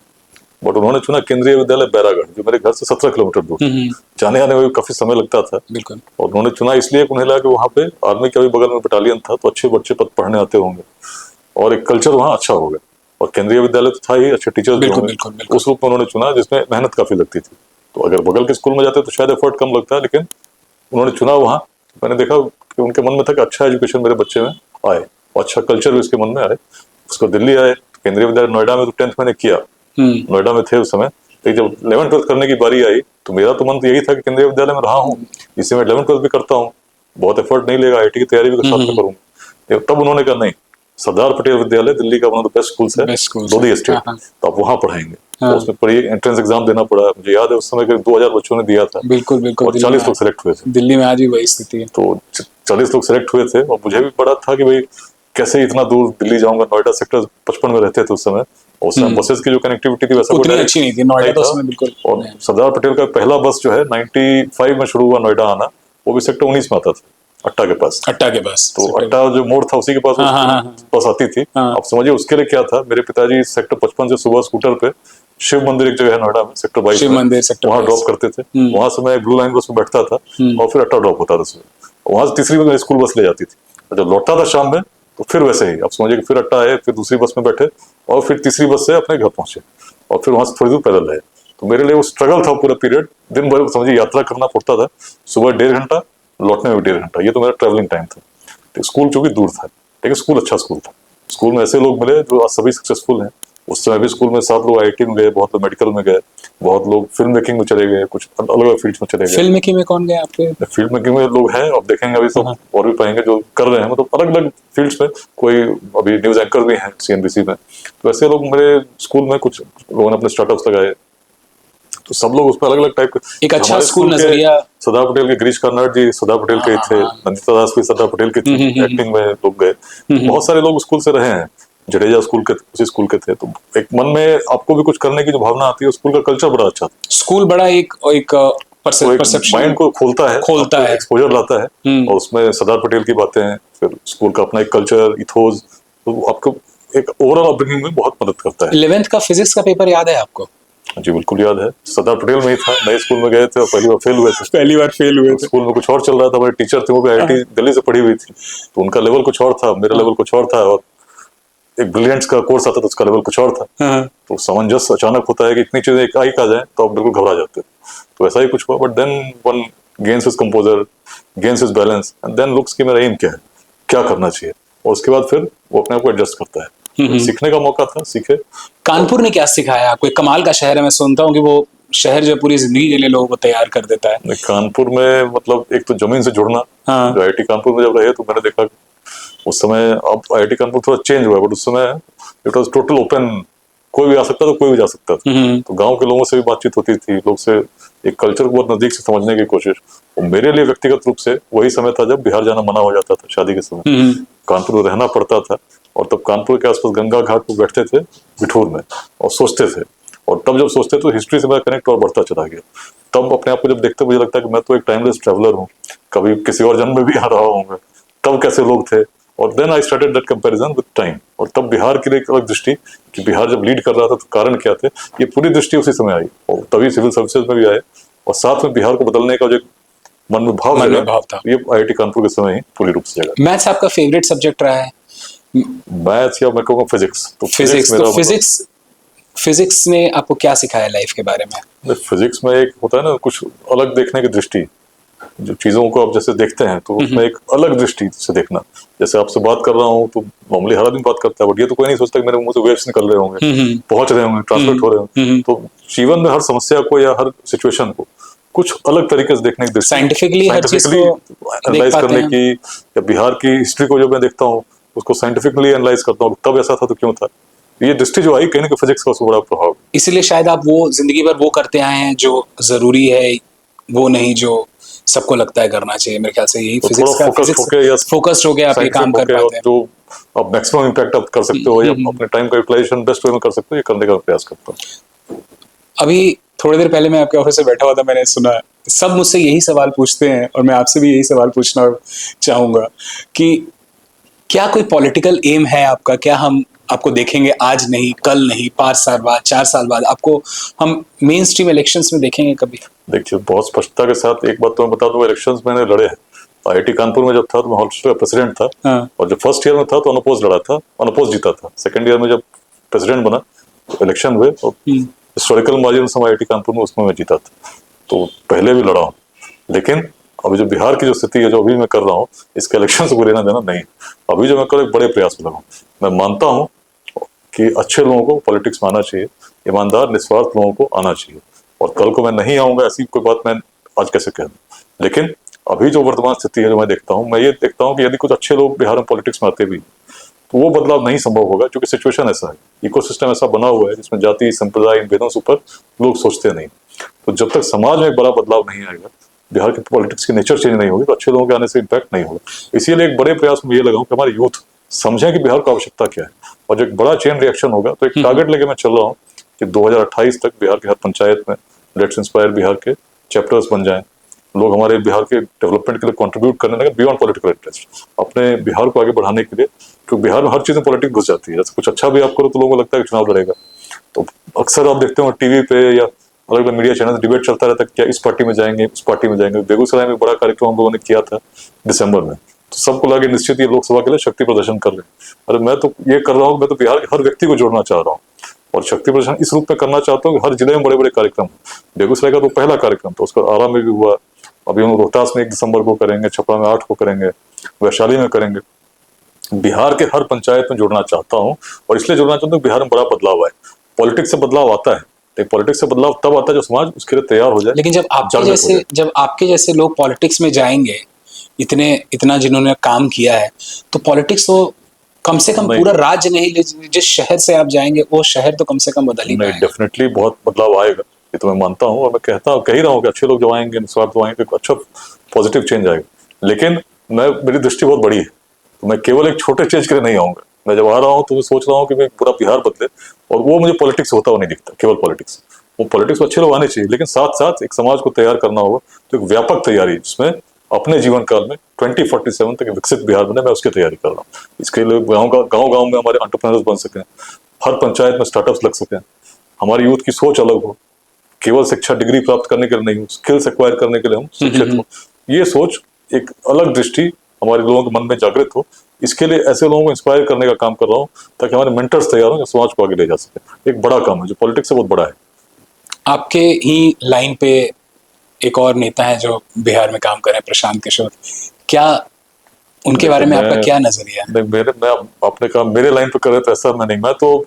बट उन्होंने चुना केंद्रीय विद्यालय बैरागढ़, जो मेरे घर से 17 किलोमीटर दूर था। जाने आने में भी काफी समय लगता था। बिल्कुल। और उन्होंने चुना इसलिए कि उन्हें लगा कि वहाँ पे आर्मी का भी बगल में बटालियन था, तो अच्छे बच्चे पढ़ने आते होंगे और एक कल्चर वहाँ अच्छा होगा। और केंद्रीय विद्यालय तो था ही, अच्छे टीचर्स भी बिल्कुल होंगे। बिल्कुल बिल्कुल। उस रूप में उन्होंने चुना जिसमें मेहनत काफी लगती थी। तो अगर बगल के स्कूल में जाते तो शायद एफर्ट कम लगता है, लेकिन उन्होंने चुना वहाँ। मैंने देखा कि उनके मन में था कि अच्छा एजुकेशन मेरे बच्चे में आए और अच्छा कल्चर भी उसके मन में आए। उसको दिल्ली आए, केंद्रीय विद्यालय नोएडा में तो 10th मैंने किया, नोएडा में थे उस समय। लेकिन जब 11th-12th करने की बारी आई तो मेरा तो मन तो यही था कि केंद्रीय विद्यालय में रहा हूँ, इससे मैं 11th-12th भी करता हूँ, बहुत एफर्ट नहीं लेगा, आईटी की तैयारी भी साथ में करूंगा। तब उन्होंने कहा नहीं, सरदार पटेल विद्यालय दिल्ली का one of the best schools है, लोधी स्टेट, तो आप वहाँ पढ़ाएंगे। तो उसमें पढ़ी, एंट्रेंस एग्जाम देना पड़ा। मुझे याद है उस समय करीब 2000 बच्चों ने दिया था। बिल्कुल बिल्कुल। और 40 लोग सेलेक्ट हुए थे। दिल्ली में आज भी वही स्थिति है। तो 40 लोग सेलेक्ट हुए थे और मुझे भी पड़ा था कि भाई कैसे इतना दूर दिल्ली जाऊंगा। नोएडा सेक्टर 55 में रहते थे उस समय, और उस समय बसेस की जो कनेक्टिविटी थी वैसा उतनी अच्छी नहीं थी नोएडा तो उसमें बिल्कुल। और सरदार पटेल का पहला बस जो है 95 में शुरू हुआ नोएडा आना, वो भी सेक्टर 19 में आता था, अट्टा के पास। अट्टा के पास, तो अट्टा जो मोड़ था उसी के पास बस आती थी। आप समझिए उसके लिए क्या था। मेरे पिताजी सेक्टर 55 से सुबह स्कूटर पे शिव मंदिर एक जगह है नोएडा में, सेक्टर 22 शिव मंदिर सेक्टर वहाँ ड्रॉप करते थे। वहां से मैं ब्लू लाइन बस में बैठता था और फिर अट्टा ड्रॉप होता था सुबह। वहां से तीसरी बस स्कूल बस ले जाती थी, और जब लौटता था शाम में तो फिर वैसे ही आप समझिए कि फिर अट्टा आए, फिर दूसरी बस में बैठे और फिर तीसरी बस से अपने घर पहुंचे और फिर वहां से थोड़ी दूर पैदल आए। तो मेरे लिए वो स्ट्रगल था पूरा पीरियड, दिन भर समझिए यात्रा करना पड़ता था, सुबह 1.5 घंटा, लौटने में भी 1.5 घंटा। ये तो मेरा ट्रैवलिंग टाइम था। तो स्कूल चूंकि दूर था, लेकिन स्कूल अच्छा स्कूल था। स्कूल में ऐसे लोग मिले जो आज सभी सक्सेसफुल हैं। उस समय भी स्कूल में 7 लोग आईटी में गए, बहुत लोग मेडिकल में गए, बहुत लोग फिल्म मेकिंग में चले गए, कुछ अलग अलग फील्ड्स में चले गए। फिल्म मेकिंग में कौन गए आपके? फील्ड मेकिंग में लोग हैं, अब देखेंगे अभी सब और भी पाएंगे जो कर रहे हैं, मतलब अलग अलग फील्ड्स में। कोई अभी न्यूज एंकर भी हैं सीएनबीसी में। तो ऐसे लोग मेरे स्कूल में, कुछ लोगों ने अपने स्टार्टअप्स लगाए। तो सब लोग उसमें अलग अलग टाइप के। एक अच्छा स्कूल नजरिया। सरदार पटेल के गिरीश कर्नाड जी सरदार पटेल के थे, नंदिता दास भी सरदार पटेल के थे, एक्टिंग में लोग गए। बहुत सारे लोग स्कूल से रहे हैं, जडेजा स्कूल के, उसी स्कूल के थे। तो एक मन में आपको भी कुछ करने की जो भावना आती है, स्कूल का कल्चर बड़ा अच्छा था। स्कूल बड़ा एक परसेप्शन, माइंड को खोलता है, एक्सपोजर लाता है। और उसमें सरदार पटेल की बातें, फिर स्कूल का अपना एक कल्चर, इथोस, तो आपको एक ओवरऑल अपब्रिंगिंग में बहुत मदद करता है। 11th का फिजिक्स का पेपर याद है आपको? जी बिल्कुल याद है। सरदार पटेल में ही था, नए स्कूल में गए थे और पहली बार फेल हुए थे। स्कूल में कुछ और चल रहा था, हमारे टीचर थे वो भी आईआईटी दिल्ली से पढ़ी हुई थी, तो उनका लेवल कुछ और था, मेरा लेवल कुछ और था। और एक ब्रिलियंट्स का कोर्स आता था, उसका लेवल कुछ और था। तो सामंजस्य अचानक होता है कि इतनी चीजें एक आ जाए तो आप बिल्कुल घबरा जाते हैं। तो ऐसा ही कुछ हुआ। But then one gains his composure, gains his balance, and then looks कि मेरा एम क्या है, क्या करना चाहिए, और उसके बाद फिर वो अपने आप को एडजस्ट करता है। तो सीखने का मौका था, सीखे। कानपुर ने क्या सिखाया आपको? एक कमाल का शहर है, मैं सुनता हूँ कि वो शहर जो पूरी जिंदगी के लिए लोगों को तैयार कर देता है। कानपुर में मतलब एक तो जमीन से जुड़ना। जो आईआईटी कानपुर में जब रहे तो मैंने देखा उस समय, अब आईआईटी कानपुर थोड़ा चेंज हुआ है, बट उस समय इट वाज टोटल ओपन, कोई भी आ सकता था, कोई भी जा सकता था। तो गांव के लोगों से भी बातचीत होती थी, लोग से एक कल्चर को बहुत नजदीक से समझने की कोशिश। और मेरे लिए व्यक्तिगत रूप से वही समय था जब बिहार जाना मना हो जाता था शादी के समय, कानपुर में रहना पड़ता था। और तब कानपुर के आसपास गंगा घाट पर बैठते थे बिठूर में और सोचते थे। और तब जब सोचते तो हिस्ट्री से मेरा कनेक्ट और बढ़ता चला गया। तब अपने आप को जब देखते मुझे लगता है कि मैं तो एक टाइमलेस ट्रैवलर हूँ, कभी किसी और जन्म में भी आ रहा होऊंगा, तब कैसे लोग थे। और then I started that comparison with time. और तब बिहार की एक अलग दृष्टि कि बिहार जब लीड कर रहा था तो कारण क्या थे, ये पूरी दृष्टि उसी समय आई। और तभी सिविल सर्विसेज में भी आए, और साथ में बिहार को बदलने का जो मन में भाव था, ये आईआईटी कानपुर के समय ही पूरी रूप से जगा। मैथ्स आपका फेवरेट सब्जेक्ट रहा है? मैथ्स या मैं कहूँगा फिजिक्स। तो फिजिक्स ने आपको क्या सिखाया लाइफ के बारे में? फिजिक्स में एक होता है ना, कुछ अलग देखने की दृष्टि, जो चीजों को आप जैसे देखते हैं तो उसमें एक अलग दृष्टि से देखना। जैसे आपसे बात कर रहा हूँ तो नॉर्मली हर आदमी बात करता है, बट ये तो कोई नहीं सोचता कि मेरे मुंह से वेव्स निकल रहे होंगे, पहुंच रहे होंगे, ट्रांसमिट हो रहे होंगे। तो जीवन में हर समस्या को या हर सिचुएशन को कुछ अलग तरीके से देखने की दृष्टि, साइंटिफिकली एनालाइज करने की। या बिहार की हिस्ट्री को जो मैं देखता हूँ उसको साइंटिफिकली एनालाइज करता हूँ, तब ऐसा था तो क्यों था, ये दृष्टि जो आई कहीं ना कहीं फिजिक्स का उसको बड़ा प्रभाव। इसीलिए शायद आप वो जिंदगी भर वो करते आए हैं जो जरूरी है, वो नहीं जो सबको लगता है करना चाहिए। मेरे ख्याल से यही तो फिजिक्स थोड़ा का फोकस होके या फोकस्ड हो गया आप ये काम साइंटिफिक कर होके, और पाते हैं। जो आप मैक्सिमम इम्पैक्ट आप कर सकते हो या अपने टाइम का यूटिलाइजेशन बेस्ट वे में कर सकते हो, ये करने का प्रयास करता हूँ। अभी थोड़ी देर पहले मैं आपके ऑफिस से बैठा हुआ था, मैंने सुना सब मुझसे यही सवाल पूछते हैं और मैं आपसे भी यही सवाल पूछना चाहूंगा कि क्या कोई पॉलिटिकल एम है आपका? क्या हम आपको देखेंगे आज नहीं, कल नहीं, 5 साल बाद, 4 साल बाद आपको हम मेन स्ट्रीम इलेक्शंस में देखेंगे कभी? देखिए, बहुत स्पष्टता के साथ एक बात तो मैं बता दूं, इलेक्शंस मैंने लड़े हैं। आईआईटी कानपुर में जब था तो मैं हॉस्टल का प्रेसिडेंट था। हाँ। और जब फर्स्ट ईयर में था तो अनअपोज लड़ा था, अनअपोज जीता था। सेकंड ईयर में जब प्रेसिडेंट बना तो इलेक्शन हुए और हिस्टोरिकल मार्जिन से आईआईटी कानपुर में उसमें मैं जीता था। तो पहले भी लड़ा हूँ, लेकिन अभी जो बिहार की जो स्थिति है, जो अभी मैं कर रहा हूँ, इसके इलेक्शन से कोई लेना देना नहीं। अभी जो मैं कर एक बड़े प्रयास में लगा हूँ। मैं मानता हूँ कि अच्छे लोगों को पॉलिटिक्स में आना चाहिए, ईमानदार निस्वार्थ लोगों को आना चाहिए। और कल को मैं नहीं आऊंगा ऐसी कोई बात मैं आज कैसे कह दूं। लेकिन अभी जो वर्तमान स्थिति है, जो मैं देखता हूँ, मैं ये देखता हूँ कि यदि कुछ अच्छे लोग बिहार में पॉलिटिक्स में आते भी तो वो बदलाव नहीं संभव होगा, क्योंकि सिचुएशन ऐसा है, इकोसिस्टम ऐसा बना हुआ है जिसमें जाति, संप्रदाय, इन भेदों से ऊपर लोग सोचते नहीं। तो जब तक समाज में एक बड़ा बदलाव नहीं आएगा, बिहार की पॉलिटिक्स की नेचर चेंज नहीं होगी, तो अच्छे लोगों के आने से इम्पैक्ट नहीं होगा। इसीलिए एक बड़े प्रयास में ये लगाऊं कि हमारे यूथ समझें कि बिहार को आवश्यकता क्या है, और जो एक बड़ा चेन रिएक्शन होगा। तो एक टारगेट लेके मैं चल रहा हूँ कि 2028 तक बिहार के हर पंचायत में लेट्स इंस्पायर बिहार के चैप्टर्स बन जाएं। लोग हमारे बिहार के डेवलपमेंट के लिए कंट्रीब्यूट करने लगे बियॉन्ड पॉलिटिकल इंटरेस्ट, अपने बिहार को आगे बढ़ाने के लिए। क्योंकि बिहार में हर चीज में पॉलिटिक्स घुस जाती है। जैसे कुछ अच्छा भी आप करो तो लोगों को लगता है कि चुनाव लड़ेगा। तो अक्सर आप देखते हो टीवी पे या अलग अलग मीडिया चैनल डिबेट चलता रहता है, क्या इस पार्टी में जाएंगे, उस पार्टी में जाएंगे। बेगूसराय में बड़ा कार्यक्रम हम लोगों ने किया था दिसंबर में, तो सबको लगे निश्चित ये लोकसभा के लिए शक्ति प्रदर्शन कर रहे हैं। अरे मैं तो ये कर रहा हूँ, मैं तो बिहार के हर व्यक्ति को जोड़ना चाह रहा हूँ, और शक्ति प्रदर्शन इस रूप में करना चाहता हूँ कि हर जिले में बड़े बड़े कार्यक्रम। बेगूसराय का तो पहला कार्यक्रम था, उसका आरा में भी हुआ। अभी हम रोहतास में 1 दिसंबर को करेंगे, छपरा में 8 को करेंगे, वैशाली में करेंगे। बिहार के हर पंचायत में जुड़ना चाहता हूँ, और इसलिए जुड़ना चाहता हूँ बिहार में बड़ा बदलाव आए। पॉलिटिक्स से बदलाव आता है, लेकिन पॉलिटिक्स से बदलाव तब आता है जब समाज उसके लिए तैयार हो जाए। लेकिन जब आपके जैसे लोग पॉलिटिक्स में जाएंगे, इतना जिन्होंने काम किया है, तो पॉलिटिक्स तो कम से कम पूरा राज्य नहीं, जिस शहर से आप जाएंगे वो शहर तो कम से कम बदल ही पाएगा। डेफिनेटली बहुत बदलाव आएगा, ये तो मैं मानता हूँ। और मैं कह ही रहा हूँ कि अच्छे लोग जो आएंगे, निस्वार्थ जो आएंगे, अच्छा पॉजिटिव चेंज आएगा। लेकिन मेरी दृष्टि बहुत बड़ी है, तो मैं केवल एक छोटे चेंज के लिए नहीं आऊंगा। मैं जब आ रहा हूँ तो मैं सोच रहा हूँ कि मैं पूरा बिहार बदले, और वो मुझे पॉलिटिक्स होता हुआ नहीं दिखता, केवल पॉलिटिक्स। वो पॉलिटिक्स में अच्छे लोग आने चाहिए, लेकिन साथ साथ एक समाज को तैयार करना होगा। तो एक व्यापक तैयारी, जिसमें अपने जीवन काल में 2047 तक विकसित बिहार बने, मैं उसकी तैयारी कर रहा हूँ। इसके लिए गाँव में हमारे एंटरप्रेन्योर्स बन सकें, हर पंचायत में स्टार्टअप्स लग सकें, हमारी यूथ की सोच अलग हो, केवल शिक्षा डिग्री प्राप्त करने के लिए नहीं हो, स्किल्स एक्वायर करने के लिए हम शिक्षित हो। ये सोच, एक अलग दृष्टि हमारे लोगों के मन में जागृत हो। इसके लिए ऐसे लोगों को इंस्पायर करने का काम कर रहा हूँ, ताकि हमारे मेंटर्स तैयार हो जो समाज को आगे ले जा सके। एक बड़ा काम है जो पॉलिटिक्स से बहुत बड़ा है। आपके ही लाइन पे एक और नेता है जो बिहार में काम कर रहे हैं, प्रशांत किशोर। क्या उनके बारे में आपका क्या नजरिया है? मैं अपने काम मेरे लाइन पे कर रहे, तो ऐसा मैं नहीं, मैं तो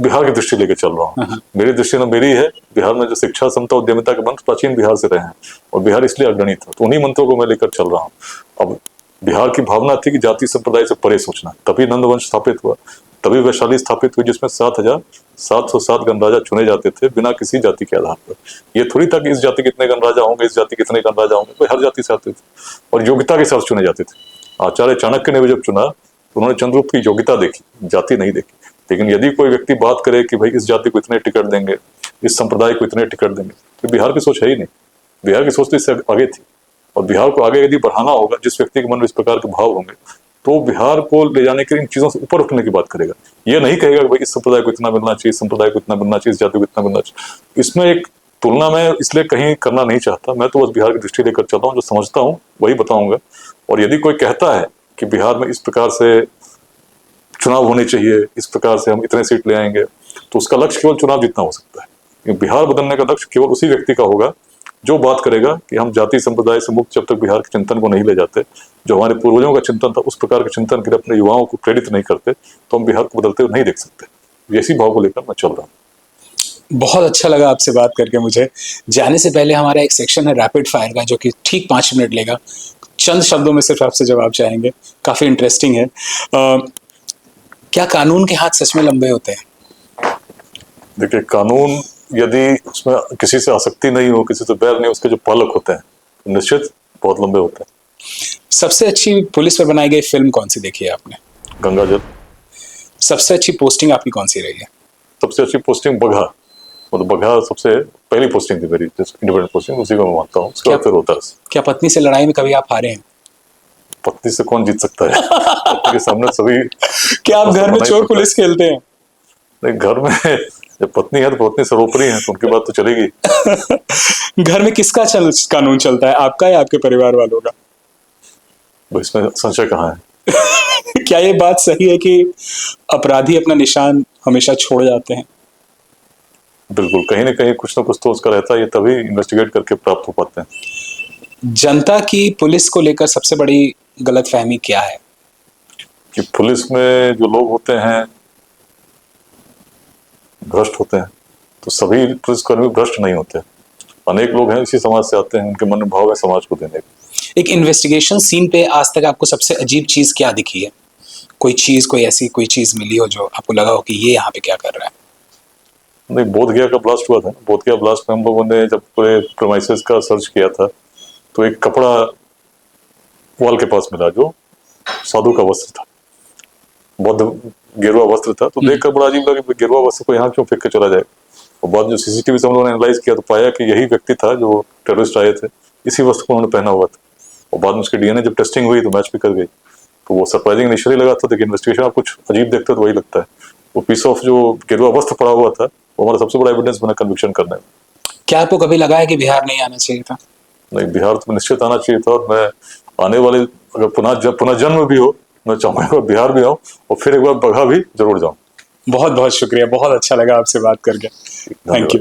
बिहार की दृष्टि लेके चल रहा हूँ। मेरी दृष्टि में मेरी है, बिहार में जो शिक्षा, समता, उद्यमिता के मंत्र प्राचीन बिहार से रहे हैं, और बिहार इसलिए अग्रणी था, तो उन्हीं मंत्रों को मैं लेकर चल रहा हूँ। अब बिहार की भावना थी कि जाति संप्रदाय से परे सोचना, तभी नंदवंश स्थापित हुआ, तभी वैशाली स्थापित हुई, जिसमें 7,707 गणराजा चुने जाते थे बिना किसी जाति के आधार पर। ये थोड़ी था कि इस जाति के इतने गणराजा होंगे, इस जाति के इतने गणराजा होंगे, कोई हर जाति से आते थे और योग्यता के साथ चुने जाते थे। आचार्य चाणक्य ने भी जब चुना तो उन्होंने चंद्रगुप्त की योग्यता देखी, जाति नहीं देखी। लेकिन यदि कोई व्यक्ति बात करे कि भाई इस जाति को इतने टिकट देंगे, इस संप्रदाय को इतने टिकट देंगे, तो बिहार की सोच है ही नहीं। बिहार की सोच तो इससे आगे थी, और बिहार को आगे यदि बढ़ाना होगा, जिस व्यक्ति के मन में इस प्रकार के भाव होंगे, तो बिहार को ले जाने के इन चीजों से ऊपर उठने की बात करेगा। ये नहीं कहेगा कि भाई इस संप्रदाय को इतना मिलना चाहिए, इस संप्रदाय को इतना मिलना चाहिए, इस जाति को इतना मिलना चाहिए। इसमें एक तुलना मैं इसलिए कहीं करना नहीं चाहता। मैं तो बस बिहार की दृष्टि लेकर चलता हूँ, जो समझता हूँ वही बताऊंगा। और यदि कोई कहता है कि बिहार में इस प्रकार से चुनाव होने चाहिए, इस प्रकार से हम इतने सीट ले आएंगे, तो उसका लक्ष्य केवल चुनाव जीतना हो सकता है। बिहार बदलने का लक्ष्य केवल उसी व्यक्ति का होगा जो बात करेगा कि हम जाति संप्रदाय से मुक्त जब तक बिहार के चिंतन को नहीं ले जाते, जो हमारे पूर्वजों का चिंतन था, उस प्रकार के चिंतन के लिए अपने युवाओं को प्रेरित नहीं करते, तो हम बिहार को बदलते हुए नहीं देख सकते। इसी भाव को लेकर मैं चल रहा हूँ। बहुत अच्छा लगा आपसे बात करके मुझे। जाने से पहले हमारा एक सेक्शन है रैपिड फायर का, जो कि ठीक 5 मिनट लेगा। चंद शब्दों में सिर्फ आपसे जवाब चाहेंगे, काफी इंटरेस्टिंग है। क्या कानून के हाथ सच में लंबे होते हैं? देखिए, कानून यदि उसमें किसी से आसक्ति नहीं हो, किसी से बैर नहीं हो, उसके जो पालक होते हैं तो निश्चित बहुत लंबे होते हैं। सबसे अच्छी पुलिस पर बनाई गई फिल्म कौन सी देखी है आपने? गंगा जल। सबसे अच्छी पोस्टिंग आपकी कौन सी रही है? सबसे अच्छी पोस्टिंग बघा, मतलब बघा सबसे पहली पोस्टिंग थी मेरी, इंडिपेंडेंट पोस्टिंग, उसी को मैं मानता हूँ। उसके बाद फिर रोहतास। क्या पत्नी से लड़ाई में कभी आप हारे हैं? पत्नी से कौन जीत सकता है? पत्नी के सामने सभी। क्या आप घर में बनाई चोर पड़ता है। पुलिस खेलते हैं? नहीं, घर में जब पत्नी है तो पत्नी सर्वोपरि है, तो उनकी बात तो चलेगी। घर में किसका कानून चलता है, आपका या आपके परिवार वालों का? तो इसमें संशय कहाँ है? क्या ये बात सही है कि अपराधी अपना निशान हमेशा छोड़ जाते हैं? बिल्कुल, कहीं ना कहीं कुछ ना कुछ तो उसका रहता है, ये तभी इन्वेस्टिगेट करके प्राप्त हो पाते हैं। जनता की पुलिस को लेकर सबसे बड़ी गलतफहमी क्या है? कि पुलिस में जो लोग होते हैं भ्रष्ट होते हैं, तो सभी पुलिसकर्मी भ्रष्ट नहीं होते। अनेक लोग हैं इसी समाज से आते हैं, उनके मन में भाव है समाज को देने का। एक इन्वेस्टिगेशन सीन पे आज तक आपको सबसे अजीब चीज क्या दिखी है? कोई चीज, कोई ऐसी कोई चीज मिली हो जो आपको लगा हो कि ये यहाँ पे क्या कर रहा है? नहीं, बोधगया का ब्लास्ट हुआ था। बोधगया ब्लास्ट में हम लोगों ने जब पूरे प्रेमाइसेस का सर्च किया था, तो एक कपड़ा वॉल के पास मिला जो साधु का वस्त्र था, बौद्ध गेरुआ वस्त्र था। तो देखकर बड़ा अजीब लगा कि गेरुआ वस्त्र को यहाँ क्यों फेंक के चला जाए। और बाद में सीसीटीवी से हम लोगों ने एनालाइज किया तो पाया कि यही व्यक्ति था जो टेररिस्ट आए थे, इसी वस्त्र को उन्होंने पहना हुआ था। और बाद में उसकी डीएनए जब टेस्टिंग हुई तो मैच भी कर गई। तो वो सरप्राइजिंग इनिशियली लगा था, लेकिन इन्वेस्टिगेशन आप कुछ अजीब देखते हो तो वही लगता है। वो पीस ऑफ जो गेरुआ वस्त्र पड़ा हुआ था वो हमारा सबसे बड़ा एविडेंस बना कन्विक्शन करने में। क्या आपको कभी लगा है कि बिहार नहीं आना चाहिए था? नहीं, बिहार तो निश्चित आना चाहिए था। और मैं आने वाले, अगर पुनर्जन्म भी हो, मैं चाहूँगा बिहार भी आऊँ और फिर एक बार बघा भी जरूर जाऊँ। बहुत बहुत शुक्रिया, बहुत अच्छा लगा आपसे बात करके। Thank you.